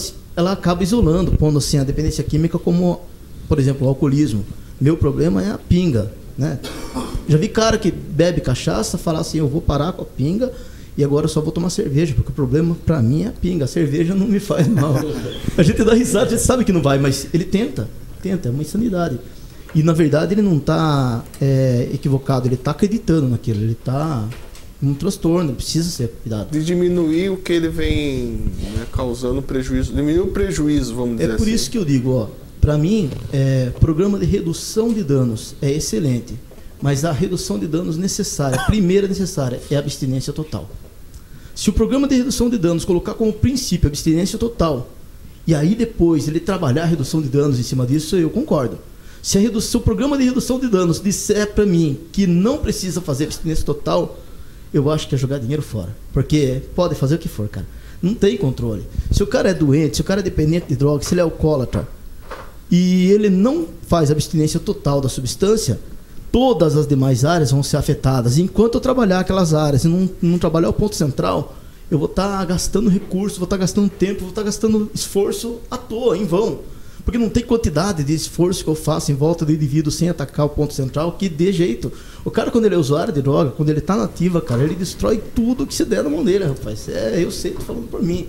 acaba isolando, pondo assim a dependência química como, por exemplo, o alcoolismo. Meu problema é a pinga, né? Já vi cara que bebe cachaça, falar assim, eu vou parar com a pinga e agora eu só vou tomar cerveja, porque o problema pra mim é a pinga, a cerveja não me faz mal. A gente dá risada, a gente sabe que não vai, mas ele tenta, é uma insanidade. E na verdade ele não está equivocado, ele está acreditando naquilo, ele está um transtorno, precisa ser cuidado. De diminuir o que ele vem, né, causando prejuízo, diminuir o prejuízo, vamos dizer assim. É por isso que eu digo, para mim, programa de redução de danos é excelente, mas a redução de danos necessária, a primeira necessária, é a abstinência total. Se o programa de redução de danos colocar como princípio a abstinência total, e aí depois ele trabalhar a redução de danos em cima disso, eu concordo. Se o programa de redução de danos disser para mim que não precisa fazer abstinência total, eu acho que é jogar dinheiro fora. Porque pode fazer o que for, cara. Não tem controle. Se o cara é doente, se o cara é dependente de droga, se ele é alcoólatra, e ele não faz abstinência total da substância, todas as demais áreas vão ser afetadas. Enquanto eu trabalhar aquelas áreas e não trabalhar o ponto central, eu vou estar gastando recursos, vou estar gastando tempo, vou estar gastando esforço à toa, em vão. Porque não tem quantidade de esforço que eu faço em volta do indivíduo sem atacar o ponto central que dê jeito. O cara, quando ele é usuário de droga, quando ele está na ativa, cara, ele destrói tudo que se der na mão dele, rapaz. Eu sei, tô falando por mim.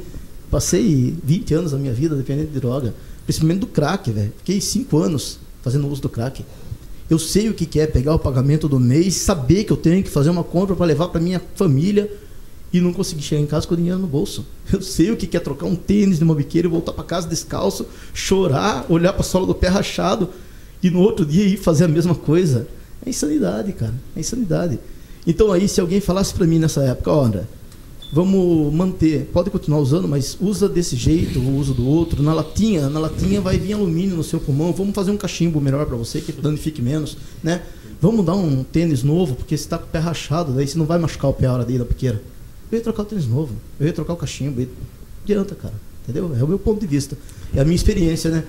Passei 20 anos da minha vida dependendo de droga, principalmente do crack, velho. Fiquei 5 anos fazendo uso do crack. Eu sei o que é pegar o pagamento do mês, saber que eu tenho que fazer uma compra para levar para minha família e não conseguir chegar em casa com o dinheiro no bolso. Eu sei o que é trocar um tênis de uma biqueira e voltar para casa descalço, chorar, olhar para a sola do pé rachado e no outro dia ir fazer a mesma coisa. É insanidade, cara. É insanidade. Então aí, se alguém falasse para mim nessa época, ó, André, vamos manter, pode continuar usando, mas usa desse jeito, o uso do outro, na latinha vai vir alumínio no seu pulmão, vamos fazer um cachimbo melhor para você, que danifique menos, né? Vamos dar um tênis novo, porque você está com o pé rachado, daí você não vai machucar o pé a hora de ir da biqueira. Eu ia trocar o tênis novo, eu ia trocar o cachimbo, não adianta, cara, entendeu? É o meu ponto de vista, é a minha experiência, né?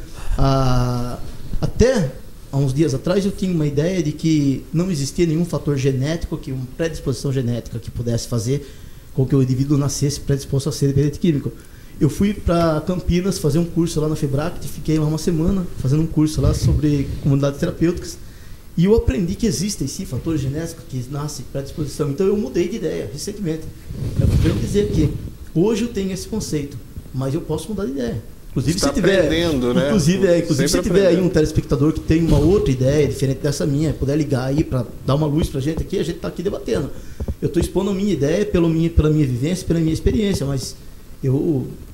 Até há uns dias atrás eu tinha uma ideia de que não existia nenhum fator genético, uma predisposição genética que pudesse fazer com que o indivíduo nascesse predisposto a ser dependente químico. Eu fui para Campinas fazer um curso lá na Febract, fiquei lá uma semana fazendo um curso lá sobre comunidades terapêuticas. E eu aprendi que existem sim fatores genéticos que nascem predisposição. Então eu mudei de ideia recentemente. Eu quero dizer que hoje eu tenho esse conceito, mas eu posso mudar de ideia. Inclusive, se tiver, né? inclusive se tiver aí um telespectador que tem uma outra ideia diferente dessa minha, puder ligar aí para dar uma luz pra gente aqui, a gente tá aqui debatendo. Eu estou expondo a minha ideia pela minha vivência, pela minha experiência, mas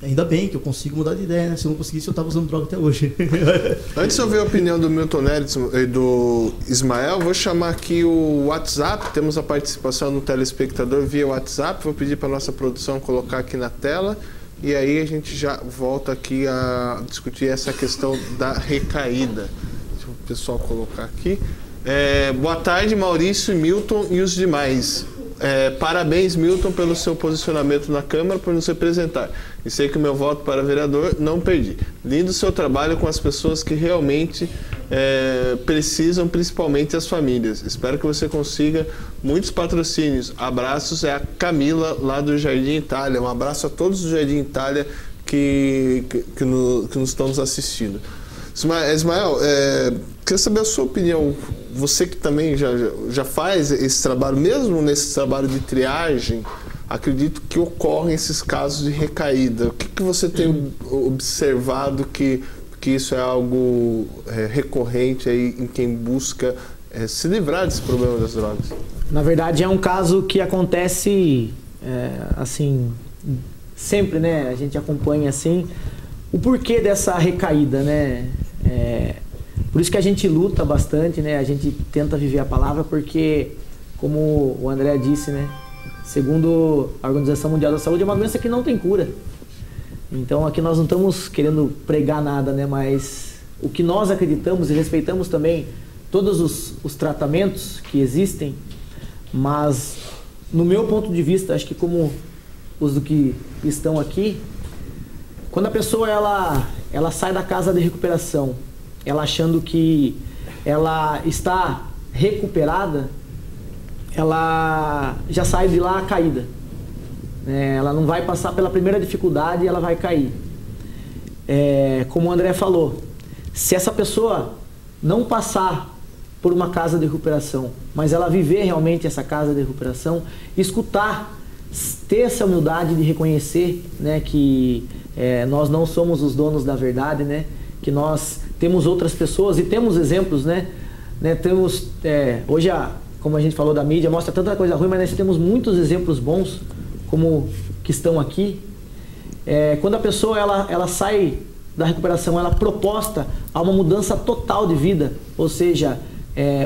ainda bem que eu consigo mudar de ideia, né? Se eu não conseguisse, eu estava usando droga até hoje. Antes de eu ver a opinião do Milton Neres e do Ismael, vou chamar aqui o WhatsApp. Temos a participação do telespectador via WhatsApp. Vou pedir para a nossa produção colocar aqui na tela. E aí a gente já volta aqui a discutir essa questão da recaída. Deixa o pessoal colocar aqui. Boa tarde, Maurício, Milton e os demais. parabéns, Milton, pelo seu posicionamento na Câmara, por nos representar. E sei que o meu voto para vereador não perdi. Lindo o seu trabalho com as pessoas que realmente precisam, principalmente as famílias. Espero que você consiga muitos patrocínios. Abraços, é a Camila, lá do Jardim Itália. Um abraço a todos do Jardim Itália que nos estão nos assistindo. Ismael, queria saber a sua opinião. Você que também já faz esse trabalho, mesmo nesse trabalho de triagem, acredito que ocorrem esses casos de recaída. O que você tem observado que isso é algo recorrente aí em quem busca se livrar desse problema das drogas? Na verdade, é um caso que acontece assim, sempre, né? A gente acompanha assim o porquê dessa recaída, né? Por isso que a gente luta bastante, né? A gente tenta viver a palavra, porque, como o André disse, né? Segundo a Organização Mundial da Saúde, é uma doença que não tem cura. Então aqui nós não estamos querendo pregar nada, né? Mas o que nós acreditamos e respeitamos também todos os tratamentos que existem, mas no meu ponto de vista, acho que como os do que estão aqui, quando a pessoa ela sai da casa de recuperação, ela achando que ela está recuperada, ela já sai de lá caída. Ela não vai passar pela primeira dificuldade e ela vai cair. Como o André falou, se essa pessoa não passar por uma casa de recuperação, mas ela viver realmente essa casa de recuperação, escutar, ter essa humildade de reconhecer, né, que nós não somos os donos da verdade, né, que nós temos outras pessoas e temos exemplos, né, temos, hoje, como a gente falou da mídia, mostra tanta coisa ruim, mas nós temos muitos exemplos bons, como que estão aqui. Quando a pessoa ela sai da recuperação, ela é proposta a uma mudança total de vida, ou seja,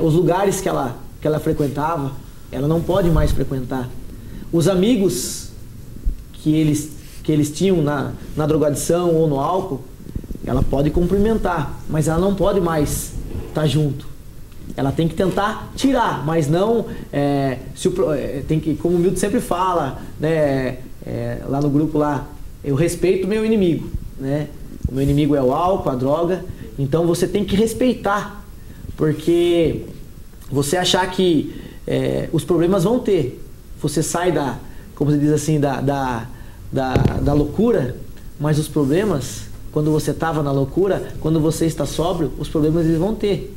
os lugares que ela frequentava, ela não pode mais frequentar. Os amigos que eles tinham na drogadição ou no álcool, ela pode cumprimentar, mas ela não pode mais estar junto. Ela tem que tentar tirar, mas não tem que, como o Milton sempre fala, né, lá no grupo lá, eu respeito o meu inimigo, né? O meu inimigo é o álcool, a droga. Então você tem que respeitar, porque você achar que os problemas vão ter. Você sai como se diz assim, da loucura, mas os problemas, quando você estava na loucura, quando você está sóbrio, os problemas eles vão ter.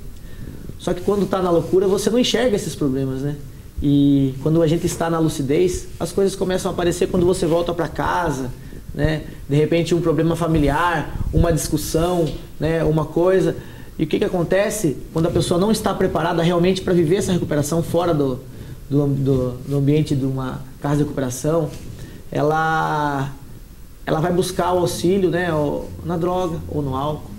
Só que quando está na loucura, você não enxerga esses problemas, né? E quando a gente está na lucidez, as coisas começam a aparecer quando você volta para casa, né? De repente um problema familiar, uma discussão, né? Uma coisa. E o que acontece quando a pessoa não está preparada realmente para viver essa recuperação fora do ambiente de uma casa de recuperação? Ela vai buscar o auxílio, né? Na droga ou no álcool.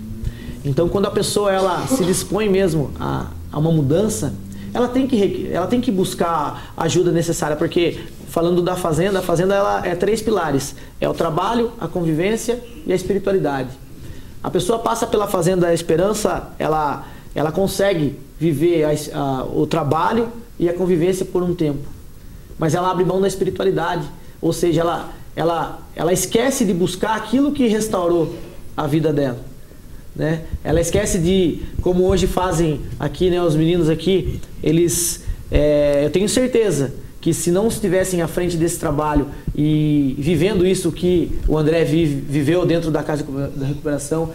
Então, quando a pessoa ela se dispõe mesmo a uma mudança, ela tem que buscar a ajuda necessária, porque falando da fazenda, a fazenda ela é 3 pilares: é o trabalho, a convivência e a espiritualidade. A pessoa passa pela fazenda da esperança, ela consegue viver o trabalho e a convivência por um tempo, mas ela abre mão da espiritualidade, ou seja, ela esquece de buscar aquilo que restaurou a vida dela. Né? Ela esquece de, como hoje fazem aqui, né, os meninos aqui, eles, eu tenho certeza que se não estivessem à frente desse trabalho e vivendo isso que o André viveu dentro da casa da recuperação,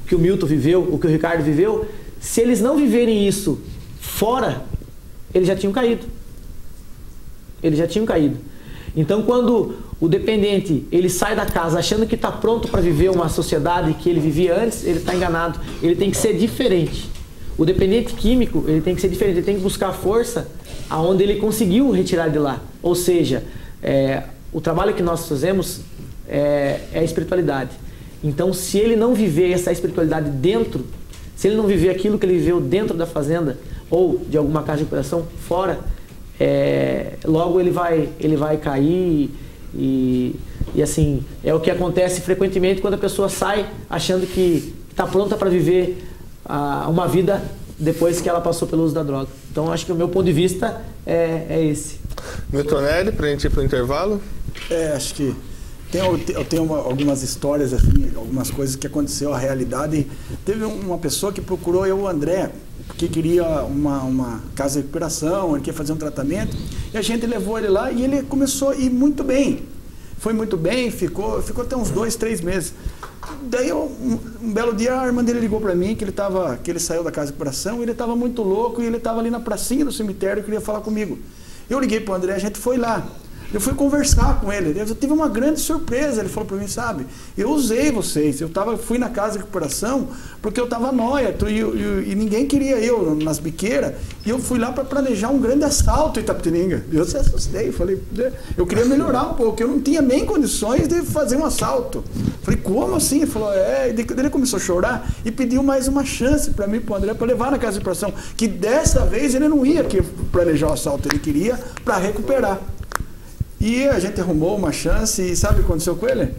o que o Milton viveu, o que o Ricardo viveu, se eles não viverem isso fora, eles já tinham caído. Eles já tinham caído. Então, quando o dependente ele sai da casa achando que está pronto para viver uma sociedade que ele vivia antes, ele está enganado. Ele tem que ser diferente. O dependente químico ele tem que ser diferente. Ele tem que buscar força aonde ele conseguiu retirar de lá. Ou seja, o trabalho que nós fazemos é a espiritualidade. Então, se ele não viver essa espiritualidade dentro, se ele não viver aquilo que ele viveu dentro da fazenda ou de alguma casa de recuperação fora, logo ele vai cair e assim, é o que acontece frequentemente quando a pessoa sai achando que está pronta para viver uma vida depois que ela passou pelo uso da droga. Então acho que o meu ponto de vista é esse. Milton Nery, pra gente ir pro intervalo. Acho que eu tenho algumas histórias, assim, algumas coisas que aconteceu, a realidade. Teve uma pessoa que procurou eu, o André, porque queria uma casa de recuperação, ele queria fazer um tratamento, e a gente levou ele lá e ele começou a ir muito bem. Foi muito bem, ficou até uns 2, 3 meses. Daí, um belo dia, a irmã dele ligou para mim que ele saiu da casa de recuperação, e ele estava muito louco, e ele estava ali na pracinha do cemitério e queria falar comigo. Eu liguei para o André, a gente foi lá. Eu fui conversar com ele, eu tive uma grande surpresa. Ele falou para mim, sabe, eu usei vocês, fui na casa de recuperação porque eu estava nóia e ninguém queria eu nas biqueiras, e eu fui lá para planejar um grande assalto em Itapetininga. Eu se assustei, falei, eu queria melhorar um pouco, eu não tinha nem condições de fazer um assalto. Falei, como assim? Ele falou, ele começou a chorar e pediu mais uma chance para mim, para o André, para levar na casa de recuperação, que dessa vez ele não ia planejar o assalto, ele queria para recuperar. E a gente arrumou uma chance, e sabe o que aconteceu com ele?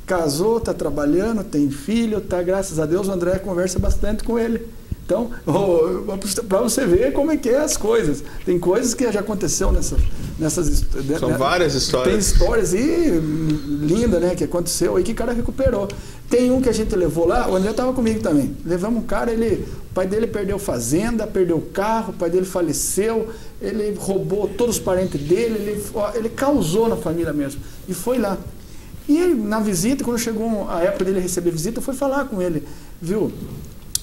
Casou, está trabalhando, tem filho, graças a Deus, o André conversa bastante com ele. Então, para você ver como é que é as coisas. Tem coisas que já aconteceu nessas São várias histórias. Tem histórias lindas, né, que aconteceu e que o cara recuperou. Tem um que a gente levou lá, o André estava comigo também. Levamos um cara, o pai dele perdeu fazenda, perdeu carro, o pai dele faleceu, ele roubou todos os parentes dele, ele causou na família mesmo. E foi lá. E ele, na visita, quando chegou a época dele receber visita, eu fui falar com ele, viu?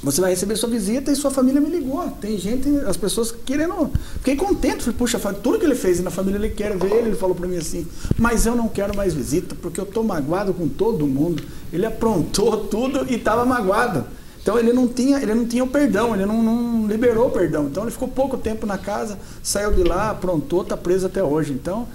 Você vai receber sua visita, e sua família me ligou. Tem gente, as pessoas querendo... Fiquei contente, falei, puxa, tudo que ele fez na família, ele quer ver ele falou para mim assim, mas eu não quero mais visita, porque eu estou magoado com todo mundo. Ele aprontou tudo e estava magoado. Então ele não tinha o perdão, ele não liberou o perdão. Então ele ficou pouco tempo na casa, saiu de lá, aprontou, está preso até hoje. Então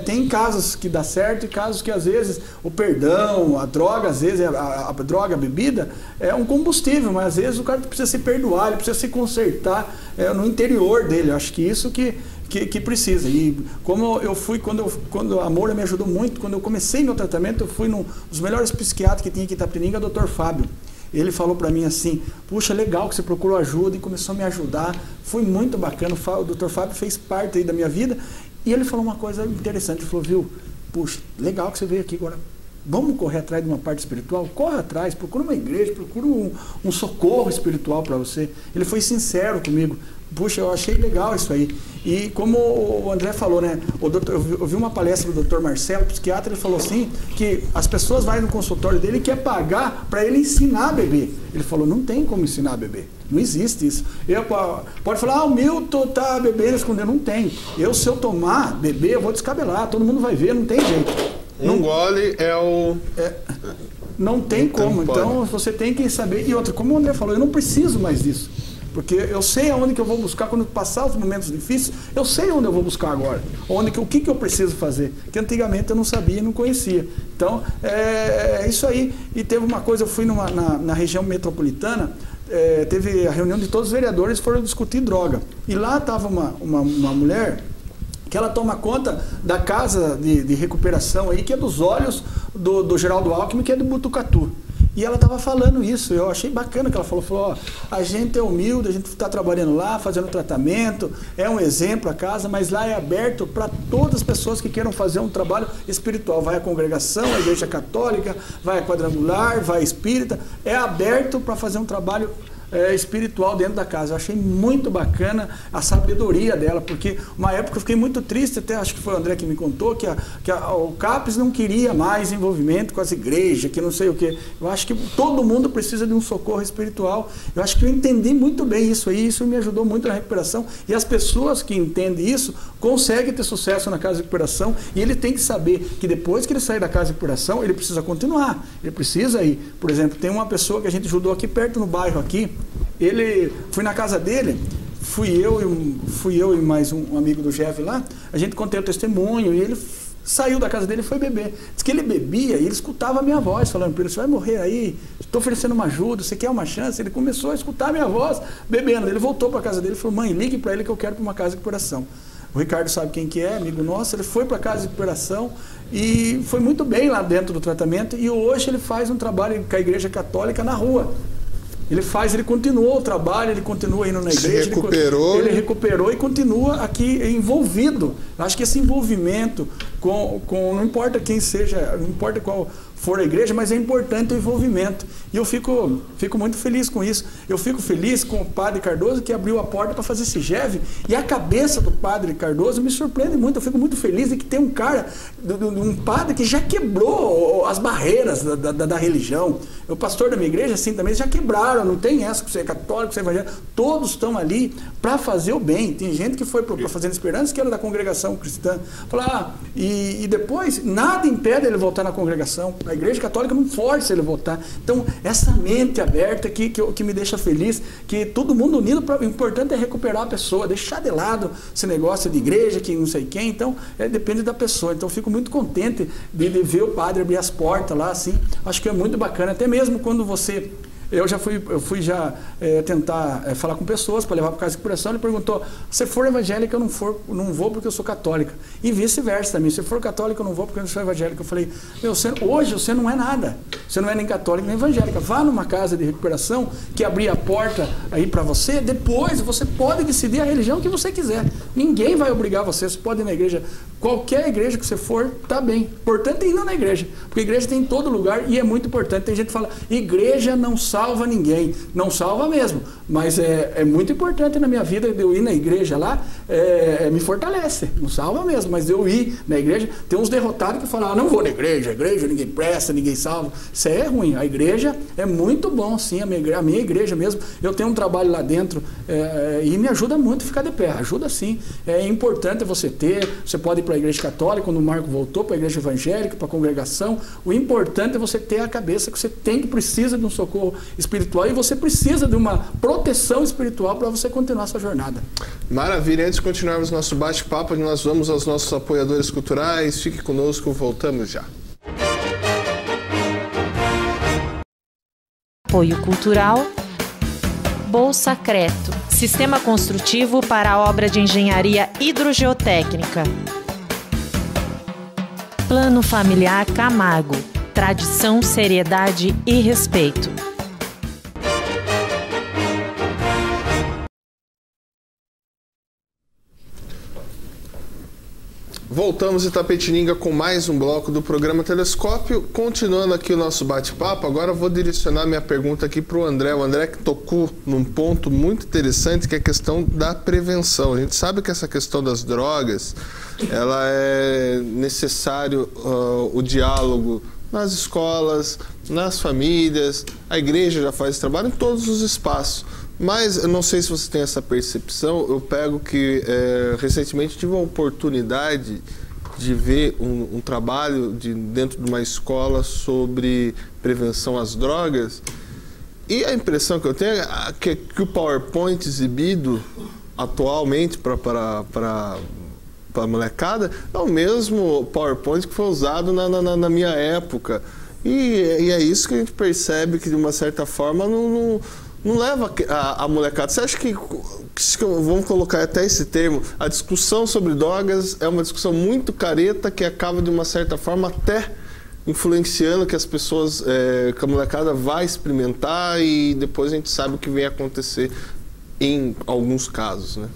tem casos que dá certo e casos que às vezes o perdão, a droga, às vezes a droga, a bebida é um combustível, mas às vezes o cara precisa se perdoar, ele precisa se consertar no interior dele. Eu acho que isso que precisa. E como eu fui, quando a Moura me ajudou muito, quando eu comecei meu tratamento, eu fui num dos melhores psiquiatras que tinha aqui em Itapetininga, o Dr. Fábio. Ele falou para mim assim, puxa, legal que você procurou ajuda, e começou a me ajudar, foi muito bacana. O Dr. Fábio fez parte aí da minha vida, e ele falou uma coisa interessante, ele falou, viu, puxa, legal que você veio aqui agora, vamos correr atrás de uma parte espiritual? Corre atrás, procura uma igreja, procura um socorro espiritual para você. Ele foi sincero comigo. Puxa, eu achei legal isso aí. E como o André falou, né? Eu vi uma palestra do Dr. Marcelo, psiquiatra, ele falou assim, que as pessoas vão no consultório dele e quer pagar para ele ensinar a beber. Ele falou, não tem como ensinar a beber. Não existe isso. Pode falar, o Milton tá bebendo, escondendo. Não tem. Se eu beber, eu vou descabelar, todo mundo vai ver, não tem jeito. Um gole não tem como. Então você tem que saber. E outra, como o André falou, eu não preciso mais disso. Porque eu sei aonde que eu vou buscar quando passar os momentos difíceis, eu sei onde eu vou buscar agora. O que eu preciso fazer. Que antigamente eu não sabia e não conhecia. Então, é isso aí. E teve uma coisa, eu fui na região metropolitana, teve a reunião de todos os vereadores, foram discutir droga. E lá estava uma mulher que ela toma conta da casa de recuperação aí, que é dos olhos do Geraldo Alckmin, que é do Botucatu. E ela estava falando isso, eu achei bacana que ela falou, a gente é humilde, a gente está trabalhando lá, fazendo tratamento, é um exemplo a casa, mas lá é aberto para todas as pessoas que queiram fazer um trabalho espiritual. Vai a congregação, a igreja católica, vai a quadrangular, vai a espírita, é aberto para fazer um trabalho espiritual dentro da casa. Eu achei muito bacana a sabedoria dela, porque uma época eu fiquei muito triste, até acho que foi o André que me contou, que o CAPES não queria mais envolvimento com as igrejas, que não sei o que. Eu acho que todo mundo precisa de um socorro espiritual. Eu acho que eu entendi muito bem isso aí, isso me ajudou muito na recuperação, e as pessoas que entendem isso conseguem ter sucesso na casa de recuperação, e ele tem que saber que depois que ele sair da casa de recuperação, ele precisa continuar, ele precisa ir. Por exemplo, tem uma pessoa que a gente ajudou aqui perto no bairro aqui, fui na casa dele, fui eu e mais um amigo do Jeff lá, a gente contei o testemunho, e ele saiu da casa dele e foi beber. Diz que ele bebia e ele escutava a minha voz, falando para ele, você vai morrer aí, estou oferecendo uma ajuda, você quer uma chance? Ele começou a escutar a minha voz, bebendo. Ele voltou para a casa dele e falou, mãe, ligue para ele que eu quero para uma casa de recuperação. O Ricardo sabe quem que é, amigo nosso, ele foi para a casa de recuperação e foi muito bem lá dentro do tratamento, e hoje ele faz um trabalho com a igreja católica na rua. Ele continuou o trabalho, ele continua indo na igreja. Ele recuperou e continua aqui envolvido. Eu acho que esse envolvimento não importa quem seja, não importa qual for a igreja, mas é importante o envolvimento. E eu fico muito feliz com isso. Eu fico feliz com o Padre Cardoso, que abriu a porta para fazer esse GEV, e a cabeça do Padre Cardoso me surpreende muito. Eu fico muito feliz de que tem um cara, um padre que já quebrou as barreiras da religião. O pastor da minha igreja, assim, também já quebraram, não tem essa que você é católico, você é evangélico, todos estão ali para fazer o bem. Tem gente que foi para Fazenda Esperança, que era da congregação cristã. E depois, nada impede ele voltar na congregação. A igreja católica não força ele a voltar. Então, essa mente aberta que me deixa feliz, que todo mundo unido, o importante é recuperar a pessoa, deixar de lado esse negócio de igreja, que não sei quem. Então, depende da pessoa. Então, eu fico muito contente de ver o padre abrir as portas lá, assim. Acho que é muito bacana, até mesmo quando você... Eu fui tentar falar com pessoas para levar para casa de recuperação. Ele perguntou: se for evangélica, eu não vou porque eu sou católica. E vice-versa também. Se for católica, eu não vou porque eu sou evangélica. Eu falei: hoje você não é nada. Você não é nem católica nem evangélica. Vá numa casa de recuperação que abrir a porta aí para você. Depois você pode decidir a religião que você quiser. Ninguém vai obrigar você. Você pode ir na igreja. Qualquer igreja que você for, tá bem. Importante é ir na igreja. Porque a igreja tem em todo lugar e é muito importante. Tem gente que fala: igreja não salva ninguém. Não salva mesmo, mas é muito importante na minha vida de eu ir na igreja lá, me fortalece. Não salva mesmo, mas eu ir na igreja. Tem uns derrotados que falam: não vou na igreja, ninguém presta, ninguém salva. Isso é ruim. A igreja é muito bom, sim. A minha igreja mesmo, eu tenho um trabalho lá dentro e me ajuda muito a ficar de pé. Ajuda sim. É importante você pode ir para a igreja católica, quando o Marco voltou, para a igreja evangélica, para a congregação. O importante é você ter a cabeça que você precisa de um socorro espiritual e você precisa de uma proteção espiritual para você continuar a sua jornada. Maravilha. Antes de continuarmos nosso bate-papo, nós vamos aos nossos apoiadores culturais. Fique conosco, voltamos já. Apoio cultural. Bolsacreto, sistema construtivo para a obra de engenharia hidrogeotécnica. Plano Familiar Camargo, tradição, seriedade e respeito. Voltamos em Itapetininga com mais um bloco do programa Telescópio. Continuando aqui o nosso bate-papo, agora eu vou direcionar minha pergunta aqui para o André. O André que tocou num ponto muito interessante, que é a questão da prevenção. A gente sabe que essa questão das drogas, ela é necessário o diálogo nas escolas, nas famílias. A igreja já faz esse trabalho em todos os espaços. Mas eu não sei se você tem essa percepção. Eu pego que recentemente tive a oportunidade de ver um trabalho dentro de uma escola sobre prevenção às drogas, e a impressão que eu tenho é que o PowerPoint exibido atualmente para a molecada é o mesmo PowerPoint que foi usado na minha época, e é isso que a gente percebe, que de uma certa forma não leva a molecada. Você acha que, vamos colocar até esse termo, a discussão sobre drogas é uma discussão muito careta, que acaba de uma certa forma até influenciando que as pessoas, que a molecada vai experimentar, e depois a gente sabe o que vem acontecer em alguns casos, né?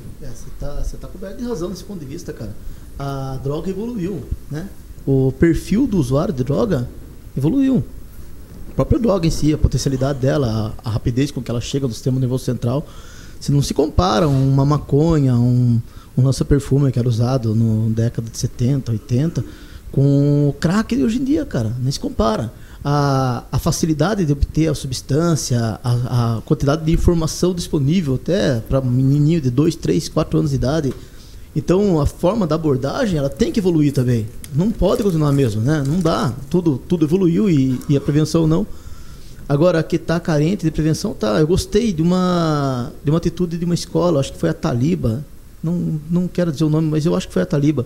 Você tá coberto de razão nesse ponto de vista, cara. A droga evoluiu, né? O perfil do usuário de droga evoluiu. A própria droga em si, a potencialidade dela, a rapidez com que ela chega no sistema nervoso central, se não se compara uma maconha, um lança-perfume que era usado na década de 70, 80, com o crack de hoje em dia, cara. Nem se compara. A facilidade de obter a substância, a quantidade de informação disponível até para um menininho de 2, 3, 4 anos de idade. Então, a forma da abordagem, ela tem que evoluir também. Não pode continuar mesmo, né? Não dá. Tudo evoluiu e a prevenção não. Agora, que está carente de prevenção, tá. Eu gostei de uma atitude de uma escola, acho que foi a Taliba. Não quero dizer o nome, mas eu acho que foi a Taliba.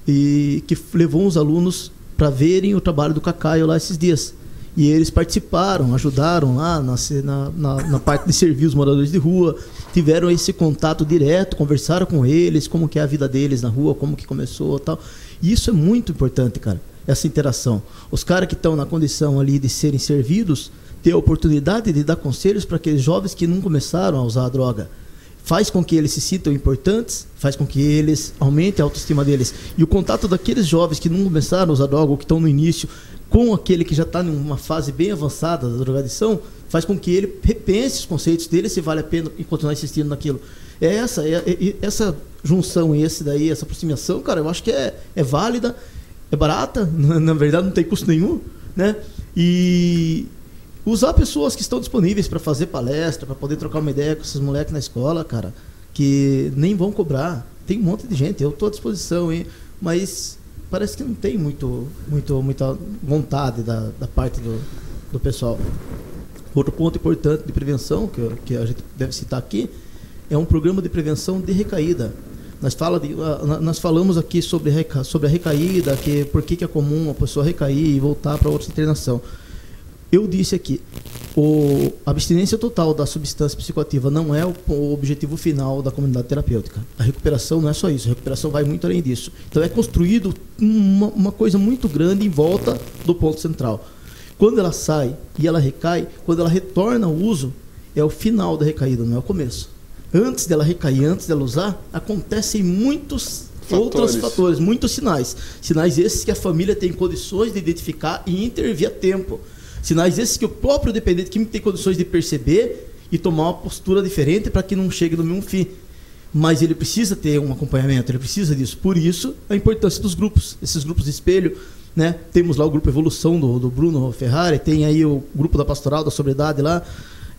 E que levou os alunos para verem o trabalho do Cacaio lá esses dias. E eles participaram, ajudaram lá na parte de servir os moradores de rua, tiveram esse contato direto, conversaram com eles, como que é a vida deles na rua, como que começou e tal. E isso é muito importante, cara, essa interação. Os caras que estão na condição ali de serem servidos ter a oportunidade de dar conselhos para aqueles jovens que não começaram a usar a droga. Faz com que eles se sintam importantes, faz com que eles aumentem a autoestima deles. E o contato daqueles jovens que não começaram a usar droga ou que estão no início com aquele que já está numa fase bem avançada da drogadição, faz com que ele repense os conceitos dele, se vale a pena continuar insistindo naquilo. Essa junção, essa aproximação, cara, eu acho que é válida, é barata, na verdade não tem custo nenhum, né? E usar pessoas que estão disponíveis para fazer palestra, para poder trocar uma ideia com esses moleques na escola, cara, que nem vão cobrar. Tem um monte de gente, eu estou à disposição, hein? Mas parece que não tem muita vontade da parte do pessoal. Outro ponto importante de prevenção, que a gente deve citar aqui, é um programa de prevenção de recaída. Nós falamos aqui sobre a recaída, por que é comum a pessoa recair e voltar para outra internação. Eu disse aqui, a abstinência total da substância psicoativa não é o objetivo final da comunidade terapêutica. A recuperação não é só isso, a recuperação vai muito além disso. Então é construído uma coisa muito grande em volta do ponto central. Quando ela sai e ela recai, quando ela retorna ao uso, é o final da recaída, não é o começo. Antes dela recair, antes dela usar, acontecem muitos outros fatores, muitos sinais. Sinais esses que a família tem condições de identificar e intervir a tempo. Sinais esses que o próprio dependente químico tem condições de perceber e tomar uma postura diferente para que não chegue no mesmo fim. Mas ele precisa ter um acompanhamento, ele precisa disso. Por isso, a importância dos grupos, esses grupos de espelho, né? Temos lá o grupo Evolução do Bruno Ferrari, tem aí o grupo da Pastoral da Sobriedade lá,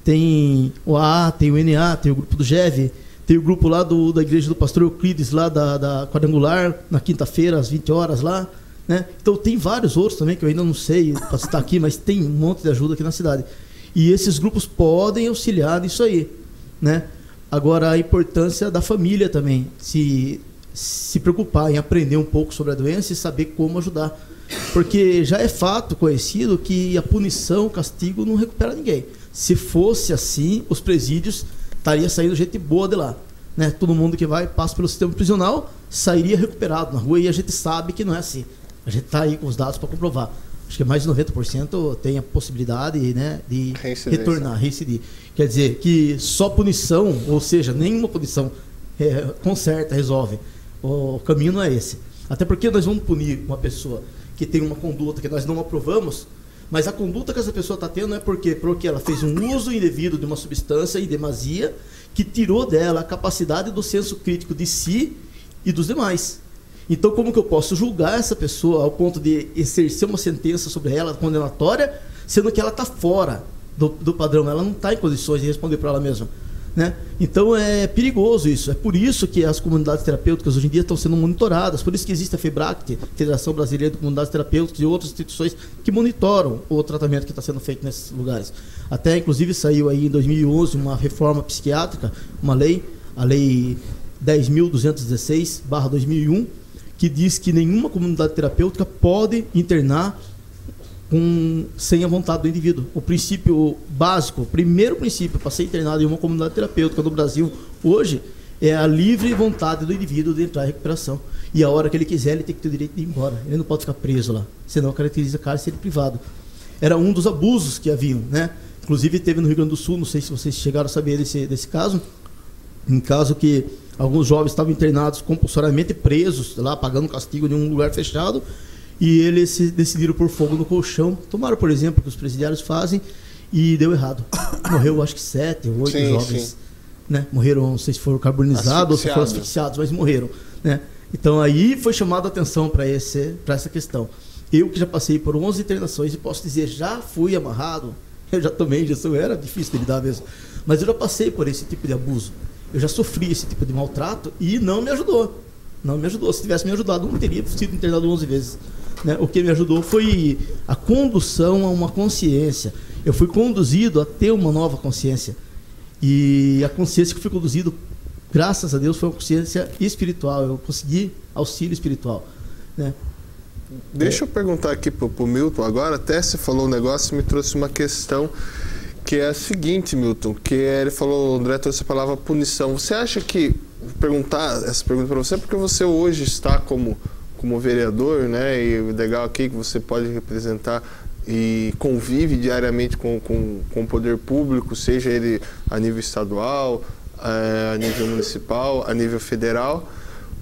tem o AA, tem o NA, tem o grupo do GEV, tem o grupo lá da Igreja do Pastor Euclides, lá da Quadrangular, na quinta-feira, às 20 horas lá, né? Então tem vários outros também, que eu ainda não sei para citar aqui, mas tem um monte de ajuda aqui na cidade. E esses grupos podem auxiliar nisso aí, né? Agora, a importância da família também, se preocupar em aprender um pouco sobre a doença e saber como ajudar. Porque já é fato conhecido que a punição, o castigo não recupera ninguém. Se fosse assim, os presídios estaria saindo gente boa de lá, né? Todo mundo que passa pelo sistema prisional sairia recuperado na rua, e a gente sabe que não é assim. A gente está aí com os dados para comprovar. Acho que mais de 90% tem a possibilidade, né, de retornar, reincidir. Quer dizer, que só punição, ou seja, nenhuma punição conserta, resolve. O caminho não é esse. Até porque nós vamos punir uma pessoa que tem uma conduta que nós não aprovamos, mas a conduta que essa pessoa está tendo é porque ela fez um uso indevido de uma substância em demasia que tirou dela a capacidade do senso crítico de si e dos demais. Então, como que eu posso julgar essa pessoa ao ponto de exercer uma sentença sobre ela condenatória, sendo que ela está fora do padrão, ela não está em condições de responder para ela mesma, né? Então é perigoso isso. É por isso que as comunidades terapêuticas hoje em dia estão sendo monitoradas, por isso que existe a FEBRACT, Federação Brasileira de Comunidades Terapêuticas, e outras instituições que monitoram o tratamento que está sendo feito nesses lugares. Até inclusive saiu aí em 2011 uma reforma psiquiátrica, uma lei, a lei 10.216/2001, que diz que nenhuma comunidade terapêutica pode internar sem a vontade do indivíduo. O princípio básico, o primeiro princípio para ser internado em uma comunidade terapêutica no Brasil hoje é a livre vontade do indivíduo de entrar em recuperação. E a hora que ele quiser, ele tem que ter o direito de ir embora. Ele não pode ficar preso lá, senão caracteriza cárcere privado. Era um dos abusos que haviam, né? Inclusive teve no Rio Grande do Sul, não sei se vocês chegaram a saber desse caso, um caso que alguns jovens estavam internados compulsoriamente, presos lá, pagando castigo em um lugar fechado, e eles decidiram pôr fogo no colchão. Tomaram, por exemplo, o que os presidiários fazem, e deu errado. Morreu, acho que 7 ou 8 jovens. Né? Morreram, não sei se foram carbonizados ou se foram asfixiados, mas morreram. Né? Então aí foi chamada a atenção para essa questão. Eu que já passei por 11 internações e posso dizer, já fui amarrado, eu já tomei injeção, era difícil de lidar mesmo. Mas eu já passei por esse tipo de abuso. Eu já sofri esse tipo de maltrato e não me ajudou. Não me ajudou. Se tivesse me ajudado, não teria sido internado 11 vezes. Né? O que me ajudou foi a condução a uma consciência. Eu fui conduzido a ter uma nova consciência. E a consciência que eu fui conduzido, graças a Deus, foi uma consciência espiritual. Eu consegui auxílio espiritual. Né? Deixa eu perguntar aqui pro Milton agora. Até você falou um negócio e me trouxe uma questão que é a seguinte, Milton, que ele falou, o André trouxe a palavra punição. Você acha que, vou perguntar essa pergunta para você, porque você hoje está como como vereador, né? E o legal aqui é que você pode representar e convive diariamente com o poder público, seja ele a nível estadual, a nível municipal, a nível federal.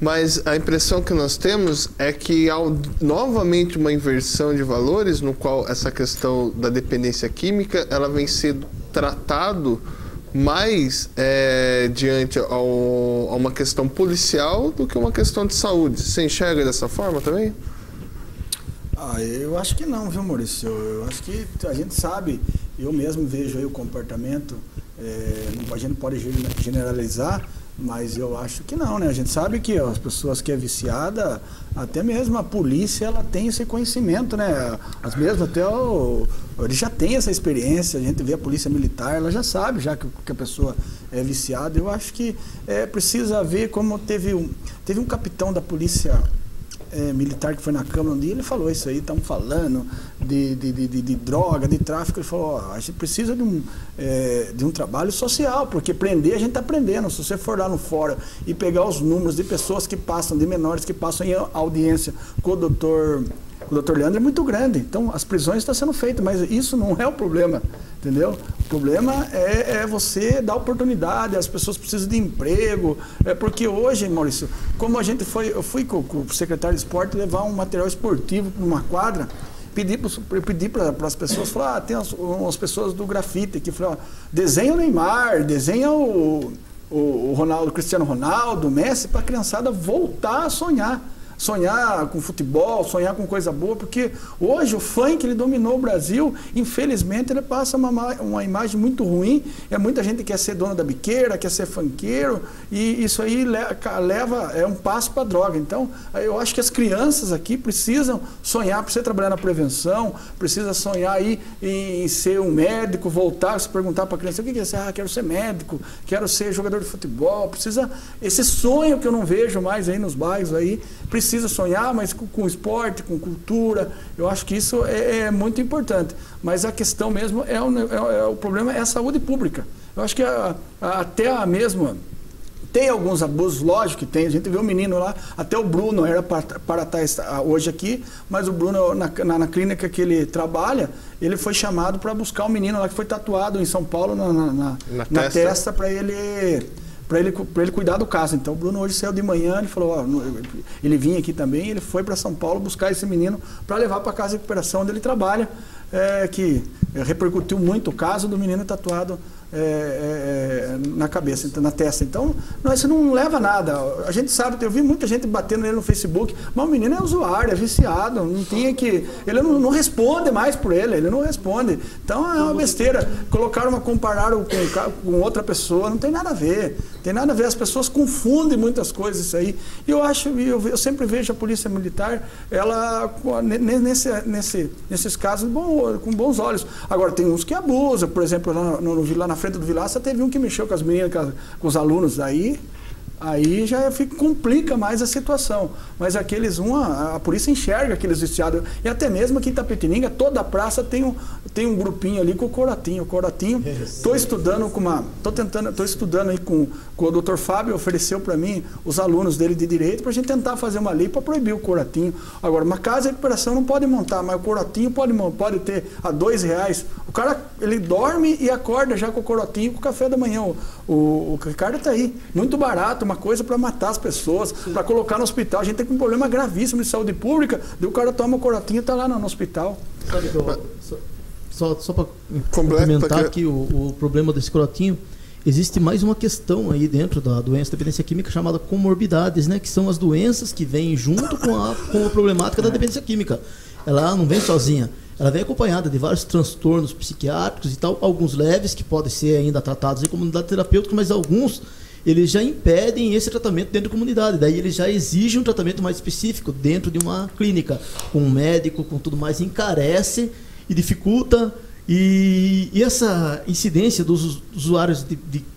Mas a impressão que nós temos é que há novamente uma inversão de valores, no qual essa questão da dependência química ela vem sendo tratado mais diante a uma questão policial do que uma questão de saúde. Você enxerga dessa forma também? Eu acho que não, viu, Maurício? Eu acho que a gente sabe, eu mesmo vejo aí o comportamento, a gente não pode generalizar, mas eu acho que não, né? A gente sabe que as pessoas que é viciada, até mesmo a polícia, ela tem esse conhecimento, né? As mesmas, até ele já tem essa experiência, a gente vê a polícia militar, ela já sabe já que a pessoa é viciada. Eu acho que precisa ver como teve um capitão da polícia militar que foi na Câmara um dia, ele falou isso aí, estamos falando de droga, de tráfico, ele falou, a gente precisa de um trabalho social, porque prender a gente está prendendo. Se você for lá no fórum e pegar os números de pessoas que passam, de menores que passam em audiência com o doutor Leandro, é muito grande. Então as prisões estão sendo feitas, mas isso não é o problema, entendeu? O problema é você dar oportunidade, as pessoas precisam de emprego, porque hoje, Maurício, como eu fui com o secretário de esporte levar um material esportivo para uma quadra, pedi para as pessoas, falar, tem umas pessoas do grafite aqui, falei, desenha o Neymar, desenha o Ronaldo, Cristiano Ronaldo, Messi, para a criançada voltar a sonhar com futebol, sonhar com coisa boa, porque hoje o funk ele dominou o Brasil, infelizmente ele passa uma imagem muito ruim, muita gente quer ser dona da biqueira, quer ser funkeiro, e isso aí leva um passo para a droga. Então eu acho que as crianças aqui precisam sonhar, precisam trabalhar na prevenção, precisa sonhar aí em ser um médico, voltar, se perguntar para a criança, o que é ser? Quero ser médico, quero ser jogador de futebol, esse sonho que eu não vejo mais aí nos bairros aí, precisa sonhar, mas com esporte, com cultura. Eu acho que isso é muito importante. Mas a questão mesmo o problema é a saúde pública. Eu acho que até a mesma... Tem alguns abusos, lógico que tem. A gente vê o menino lá, até o Bruno era para estar hoje aqui, mas o Bruno, na clínica que ele trabalha, ele foi chamado para buscar um menino lá que foi tatuado em São Paulo na testa para ele cuidar do caso. Então o Bruno hoje saiu de manhã, ele falou, ele vinha aqui também, ele foi para São Paulo buscar esse menino para levar para a casa de recuperação onde ele trabalha, que repercutiu muito o caso do menino tatuado na cabeça, na testa. Então, isso não leva a nada. A gente sabe, eu vi muita gente batendo nele no Facebook, mas o menino é usuário, é viciado, não tinha que... Ele não responde mais por ele não responde. Então, é uma besteira. Compararam com outra pessoa, não tem nada a ver. Tem nada a ver, as pessoas confundem muitas coisas isso aí. E eu sempre vejo a polícia militar, ela, nesses casos, com bons olhos. Agora, tem uns que abusam, por exemplo, lá na frente do Vilaça, teve um que mexeu com as meninas, com os alunos, aí já complica mais a situação. Mas a polícia enxerga aqueles viciados. E até mesmo aqui em Itapetininga, toda a praça tem um grupinho ali com o Corotinho. O Corotinho, estou estudando aí com o doutor Fábio, ofereceu para mim os alunos dele de direito para a gente tentar fazer uma lei para proibir o Corotinho. Agora, uma casa de recuperação não pode montar, mas o Corotinho pode ter a R$2. O cara, ele dorme e acorda já com o Corotinho, com o café da manhã. O Ricardo está aí, muito barato, uma coisa para matar as pessoas, para colocar no hospital. A gente tem um problema gravíssimo de saúde pública, o cara toma o Corotinho e está lá no hospital. Só para complementar aqui o problema desse Corotinho, existe mais uma questão aí dentro da doença da dependência química chamada comorbidades, né? Que são as doenças que vêm junto com a problemática da dependência química. Ela não vem sozinha. Ela vem acompanhada de vários transtornos psiquiátricos e tal, alguns leves que podem ser ainda tratados em comunidade terapêutica, mas alguns eles já impedem esse tratamento dentro da comunidade. Daí eles já exigem um tratamento mais específico dentro de uma clínica, com um médico, com tudo mais, encarece e dificulta. E essa incidência dos usuários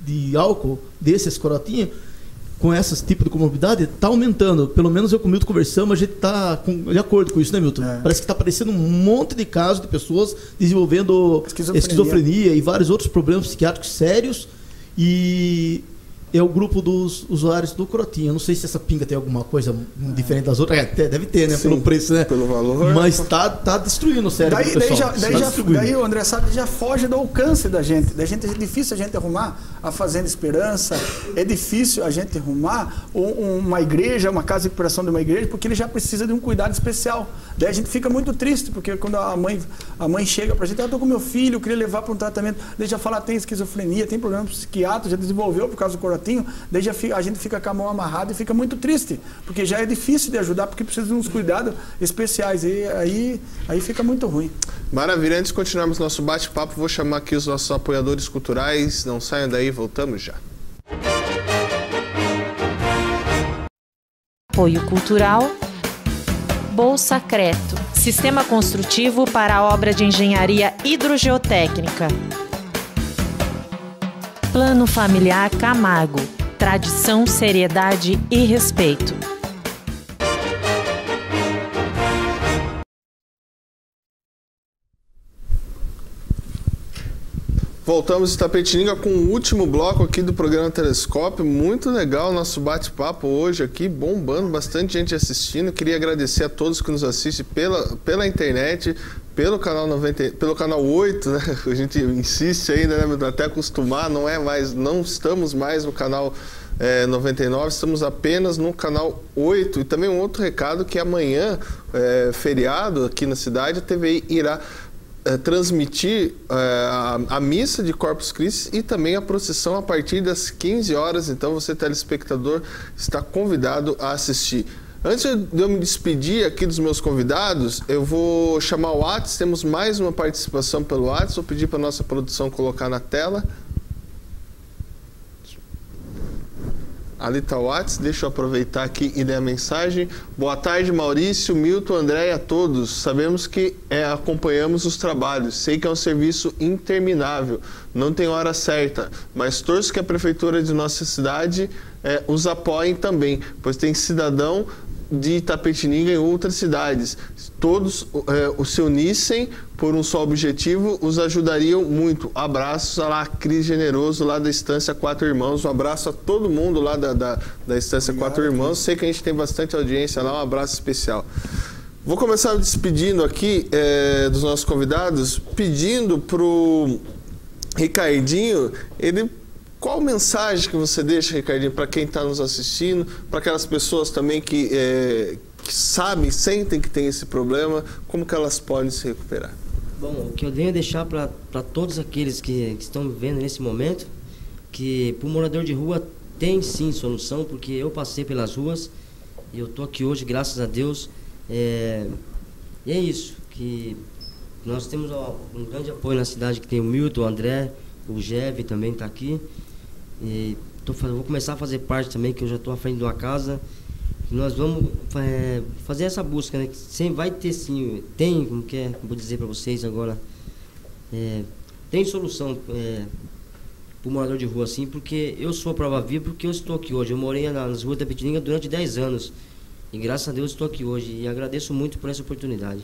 de álcool, desses Corotinhos, com esses tipos de comorbidade, está aumentando. Pelo menos eu com o Milton conversamos, a gente está de acordo com isso, né, Milton? Parece que está aparecendo um monte de casos de pessoas desenvolvendo esquizofrenia e vários outros problemas psiquiátricos sérios. E é o grupo dos usuários do Corotinho. Eu não sei se essa pinga tem alguma coisa diferente das outras. Deve ter, né? Sim, pelo preço, né? Pelo valor. Mas tá destruindo o cérebro do pessoal. Daí o André sabe, já foge do alcance da gente. É difícil a gente arrumar a Fazenda Esperança, é difícil a gente arrumar uma igreja, uma casa de recuperação de uma igreja, porque ele já precisa de um cuidado especial. Daí a gente fica muito triste, porque quando a mãe chega pra gente, eu tô com meu filho, eu queria levar para um tratamento, daí já fala, tem esquizofrenia, tem problema psiquiátrico, já desenvolveu por causa do Corotinho, daí a gente fica com a mão amarrada e fica muito triste, porque já é difícil de ajudar, porque precisa de uns cuidados especiais, e aí fica muito ruim. Maravilha, antes de continuarmos nosso bate-papo, vou chamar aqui os nossos apoiadores culturais, não saiam daí, voltamos já. Apoio Cultural Bolsacreto, sistema construtivo para a obra de engenharia hidrogeotécnica. Plano Familiar Camargo, tradição, seriedade e respeito. Voltamos de Tapetininga com o último bloco aqui do programa Telescópio. Muito legal o nosso bate-papo hoje aqui, bombando, bastante gente assistindo. Queria agradecer a todos que nos assistem pela internet, pelo canal 8, né? A gente insiste ainda, né? Até acostumar, não estamos mais no canal 99, estamos apenas no canal 8. E também um outro recado que amanhã, feriado aqui na cidade, a TVI irá transmitir a missa de Corpus Christi e também a procissão a partir das 15 horas. Então você, telespectador, está convidado a assistir. Antes de eu me despedir aqui dos meus convidados, eu vou chamar o WhatsApp. Temos mais uma participação pelo WhatsApp. Vou pedir para a nossa produção colocar na tela. Ali está o WhatsApp, deixa eu aproveitar aqui e ler a mensagem. Boa tarde, Maurício, Milton, André e a todos. Sabemos que acompanhamos os trabalhos. Sei que é um serviço interminável, não tem hora certa, mas torço que a prefeitura de nossa cidade os apoiem também, pois tem cidadão de Itapetininga em outras cidades. Todos se unissem por um só objetivo, os ajudariam muito. Abraços a lá, Cris Generoso, lá da Estância Quatro Irmãos. Um abraço a todo mundo lá da Estância Quatro Irmãos. Sei que a gente tem bastante audiência lá, um abraço especial. Vou começar despedindo aqui dos nossos convidados, pedindo pro Ricardinho, qual mensagem que você deixa, Ricardinho, para quem está nos assistindo, para aquelas pessoas também que sabem, sentem que tem esse problema, como que elas podem se recuperar? Bom, o que eu venho deixar para todos aqueles que estão vivendo nesse momento, que para o morador de rua tem sim solução, porque eu passei pelas ruas e eu estou aqui hoje, graças a Deus. E é isso, que nós temos um grande apoio na cidade, que tem o Milton, o André, o Jeve também está aqui. E vou começar a fazer parte também, que eu já estou à frente de uma casa. Nós vamos fazer essa busca, né? Que sempre vai ter sim, tem, como que é, vou dizer para vocês agora, tem solução para o morador de rua, assim, porque eu sou a prova viva, porque eu estou aqui hoje. Eu morei nas ruas da Tapetininga durante 10 anos e graças a Deus estou aqui hoje e agradeço muito por essa oportunidade.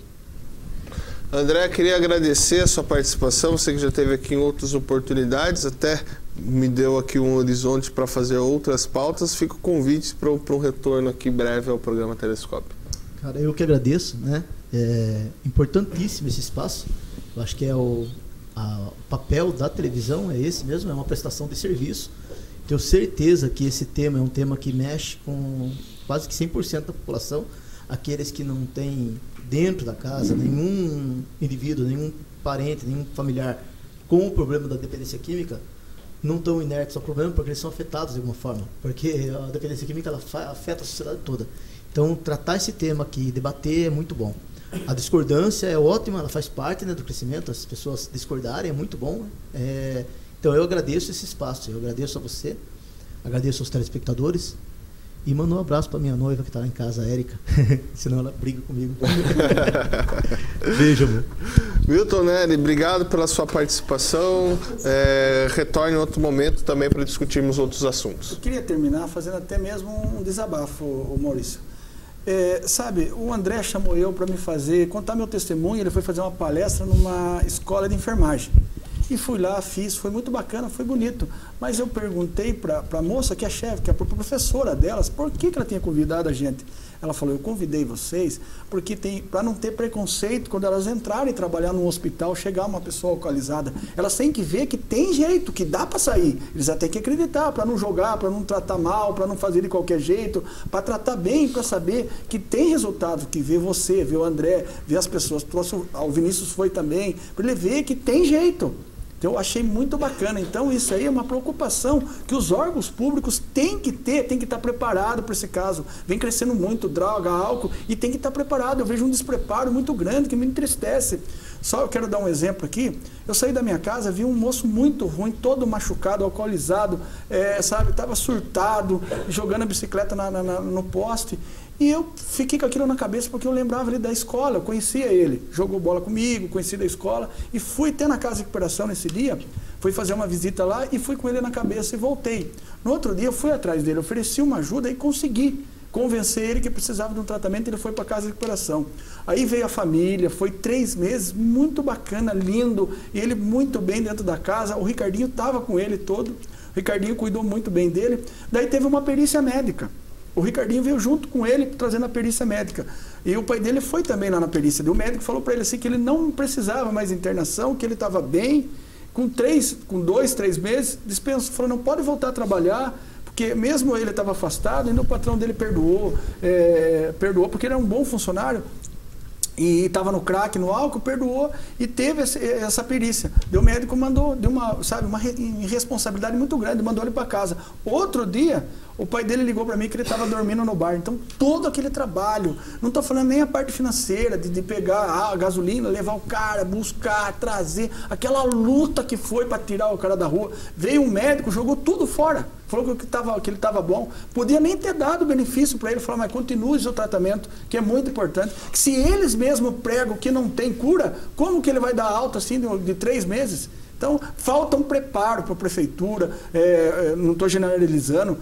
André, queria agradecer a sua participação, você que já esteve aqui em outras oportunidades, até me deu aqui um horizonte para fazer outras pautas. Fica o convite para um retorno aqui breve ao programa Telescópio. Cara, eu que agradeço, né? É importantíssimo esse espaço. Eu acho que o papel da televisão é esse mesmo, é uma prestação de serviço. Tenho certeza que esse tema é um tema que mexe com quase que 100% da população, aqueles que não têm dentro da casa nenhum indivíduo, nenhum parente, nenhum familiar com o problema da dependência química, não estão inertes ao problema porque eles são afetados de alguma forma, porque a dependência química ela afeta a sociedade toda. Então, tratar esse tema aqui, debater, é muito bom. A discordância é ótima, ela faz parte, né, do crescimento, as pessoas discordarem é muito bom. Então, eu agradeço esse espaço, eu agradeço a você, agradeço aos telespectadores e mando um abraço para minha noiva que está lá em casa, a Érica, senão ela briga comigo. Beijo, amor. Milton Neri, obrigado pela sua participação. Retorne em outro momento também para discutirmos outros assuntos. Eu queria terminar fazendo até mesmo um desabafo, Maurício. Sabe, o André chamou eu para contar meu testemunho. Ele foi fazer uma palestra numa escola de enfermagem. E fui lá, fiz, foi muito bacana, foi bonito. Mas eu perguntei para a moça que é chefe, que é a professora delas, por que ela tinha convidado a gente. Ela falou, eu convidei vocês porque para não ter preconceito quando elas entrarem trabalhar num hospital, chegar uma pessoa alcoolizada. Elas têm que ver que tem jeito, que dá para sair. Eles já têm que acreditar, para não jogar, para não tratar mal, para não fazer de qualquer jeito, para tratar bem, para saber que tem resultado, que vê você, vê o André, vê as pessoas. O Vinícius foi também, para ele ver que tem jeito. Então, eu achei muito bacana. Então, isso aí é uma preocupação que os órgãos públicos têm que ter, têm que estar preparados para esse caso. Vem crescendo muito droga, álcool, e tem que estar preparado. Eu vejo um despreparo muito grande que me entristece. Só eu quero dar um exemplo aqui. Eu saí da minha casa, vi um moço muito ruim, todo machucado, alcoolizado, sabe, estava surtado, jogando a bicicleta no poste. E eu fiquei com aquilo na cabeça porque eu lembrava ele da escola, eu conhecia ele, jogou bola comigo, conheci da escola, e fui até na casa de recuperação nesse dia, fui fazer uma visita lá e fui com ele na cabeça e voltei. No outro dia eu fui atrás dele, ofereci uma ajuda e consegui convencer ele que precisava de um tratamento, ele foi para a casa de recuperação. Aí veio a família, foi 3 meses, muito bacana, lindo, e ele muito bem dentro da casa, o Ricardinho estava com ele todo, o Ricardinho cuidou muito bem dele, daí teve uma perícia médica. O Ricardinho veio junto com ele, trazendo a perícia médica. E o pai dele foi também lá na perícia. O médico falou para ele assim que ele não precisava mais de internação, que ele estava bem. Com 2, 3 meses, dispensou, falou, não pode voltar a trabalhar, porque mesmo ele estava afastado, ainda o patrão dele perdoou porque ele era um bom funcionário. E estava no crack, no álcool, perdoou e teve essa perícia. O médico mandou, deu uma irresponsabilidade muito grande, mandou ele para casa. Outro dia, o pai dele ligou para mim que ele estava dormindo no bar. Então, todo aquele trabalho, não estou falando nem a parte financeira, de pegar a gasolina, levar o cara, buscar, trazer, aquela luta que foi para tirar o cara da rua. Veio um médico, jogou tudo fora. Falou que ele estava bom. Podia nem ter dado benefício para ele. Falou, mas continue o seu tratamento, que é muito importante. Que se eles mesmo pregam que não tem cura, como que ele vai dar alta assim de 3 meses? Então, falta um preparo para a prefeitura, não estou generalizando,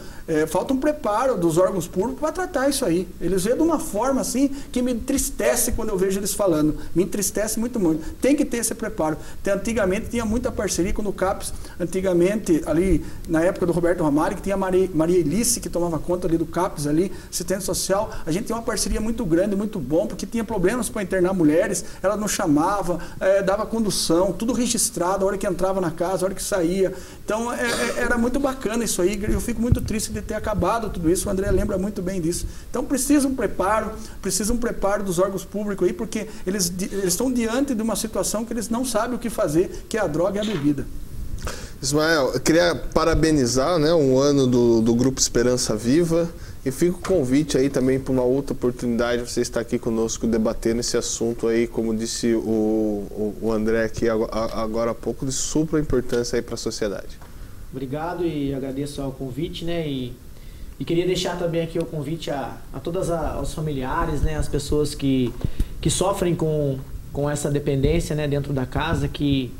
falta um preparo dos órgãos públicos para tratar isso aí. Eles veem de uma forma assim que me entristece quando eu vejo eles falando. Me entristece muito, muito. Tem que ter esse preparo. Antigamente tinha muita parceria com o CAPES. Antigamente, ali na época do Roberto Ramalho, que tinha a Maria Elice, que tomava conta ali do CAPES, ali, assistente social. A gente tinha uma parceria muito grande, muito bom, porque tinha problemas para internar mulheres. Ela nos chamava, dava condução, tudo registrado, a hora que entrava na casa, a hora que saía. Então, era muito bacana isso aí. Eu fico muito triste de ter acabado tudo isso. O André lembra muito bem disso. Então, precisa um preparo dos órgãos públicos aí, porque eles estão diante de uma situação que eles não sabem o que fazer, que é a droga e a bebida. Ismael, eu queria parabenizar, né, um ano do Grupo Esperança Viva. E fica o convite aí também para uma outra oportunidade, você estar aqui conosco debatendo esse assunto aí, como disse o André aqui agora há pouco, de super importância aí para a sociedade. Obrigado e agradeço ao convite, né? E queria deixar também aqui o convite a todos os familiares, né? As pessoas que sofrem com essa dependência, né? Dentro da casa, que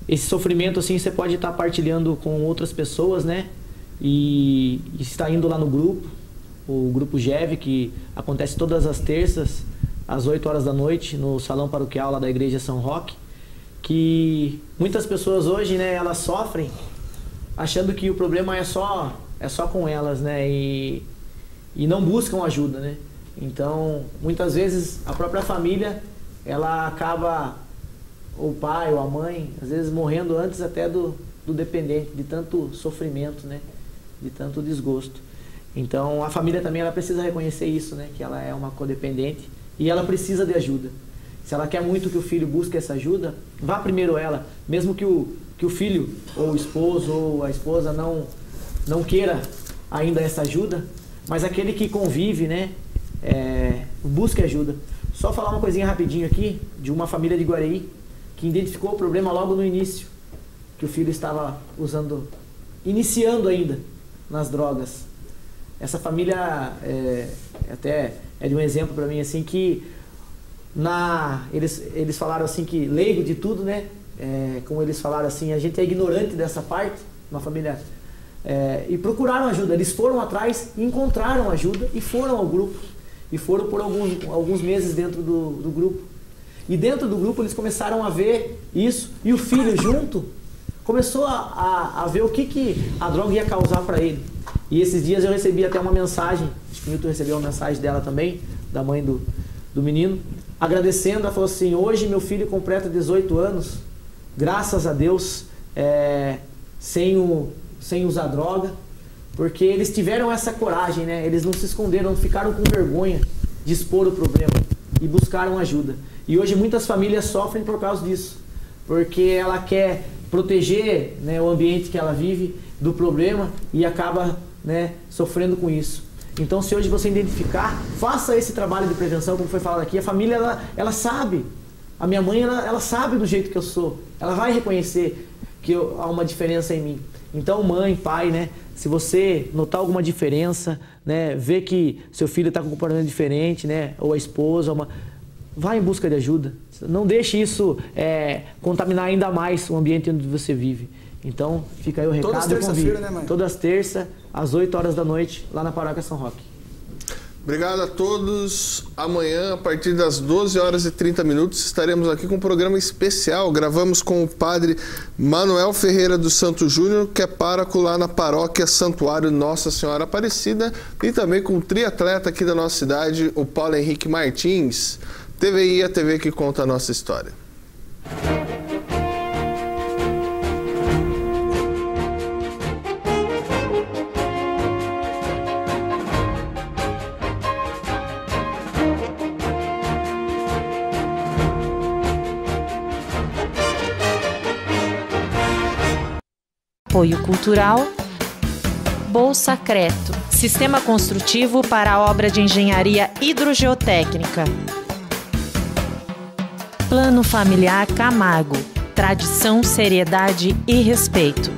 esse sofrimento assim você pode estar partilhando com outras pessoas, né? E está indo lá no grupo, o Grupo GEV, que acontece todas as terças, às 8 horas da noite, no salão paroquial lá da Igreja São Roque, que muitas pessoas hoje, né, elas sofrem achando que o problema é só com elas, né, e não buscam ajuda, né. Então, muitas vezes, a própria família, ela acaba, o pai ou a mãe, às vezes morrendo antes até do dependente, de tanto sofrimento, né, de tanto desgosto. Então, a família também ela precisa reconhecer isso, né? Que ela é uma codependente e ela precisa de ajuda. Se ela quer muito que o filho busque essa ajuda, vá primeiro ela, mesmo que o filho, ou o esposo, ou a esposa não queira ainda essa ajuda, mas aquele que convive, né? Busque ajuda. Só falar uma coisinha rapidinho aqui, de uma família de Guareí, que identificou o problema logo no início, que o filho estava iniciando ainda nas drogas. Essa família até é de um exemplo para mim, assim, que eles falaram assim que leigo de tudo, né? Como eles falaram assim, a gente é ignorante dessa parte, uma família, e procuraram ajuda. Eles foram atrás, encontraram ajuda e foram ao grupo. E foram por alguns meses dentro do grupo. E dentro do grupo eles começaram a ver isso, e o filho junto começou a ver o que a droga ia causar para ele. E esses dias eu recebi até uma mensagem, acho que o Milton recebeu uma mensagem dela também, da mãe do menino, agradecendo. Ela falou assim: hoje meu filho completa 18 anos, graças a Deus, sem usar droga, porque eles tiveram essa coragem, né? Eles não se esconderam, não ficaram com vergonha de expor o problema e buscaram ajuda. E hoje muitas famílias sofrem por causa disso, porque ela quer proteger, né, o ambiente que ela vive do problema e acaba, né, sofrendo com isso. Então, se hoje você identificar, faça esse trabalho de prevenção, como foi falado aqui. A família, ela sabe. A minha mãe, ela sabe do jeito que eu sou. Ela vai reconhecer que há uma diferença em mim. Então, mãe, pai, né, se você notar alguma diferença, né, ver que seu filho está com um comportamento diferente, né, ou a esposa, vá em busca de ajuda. Não deixe isso contaminar ainda mais o ambiente onde você vive. Então, fica aí o recado. Todas terça-feira, né, mãe? Todas terça, às 8 horas da noite, lá na Paróquia São Roque. Obrigado a todos. Amanhã, a partir das 12 horas e 30 minutos, estaremos aqui com um programa especial. Gravamos com o padre Manuel Ferreira dos Santos Júnior, que é pároco lá na Paróquia Santuário Nossa Senhora Aparecida, e também com o triatleta aqui da nossa cidade, o Paulo Henrique Martins. TVI, a TV que conta a nossa história. Apoio Cultural, Bolsacreto, Sistema Construtivo para a Obra de Engenharia Hidrogeotécnica. Plano Familiar Camargo, tradição, seriedade e respeito.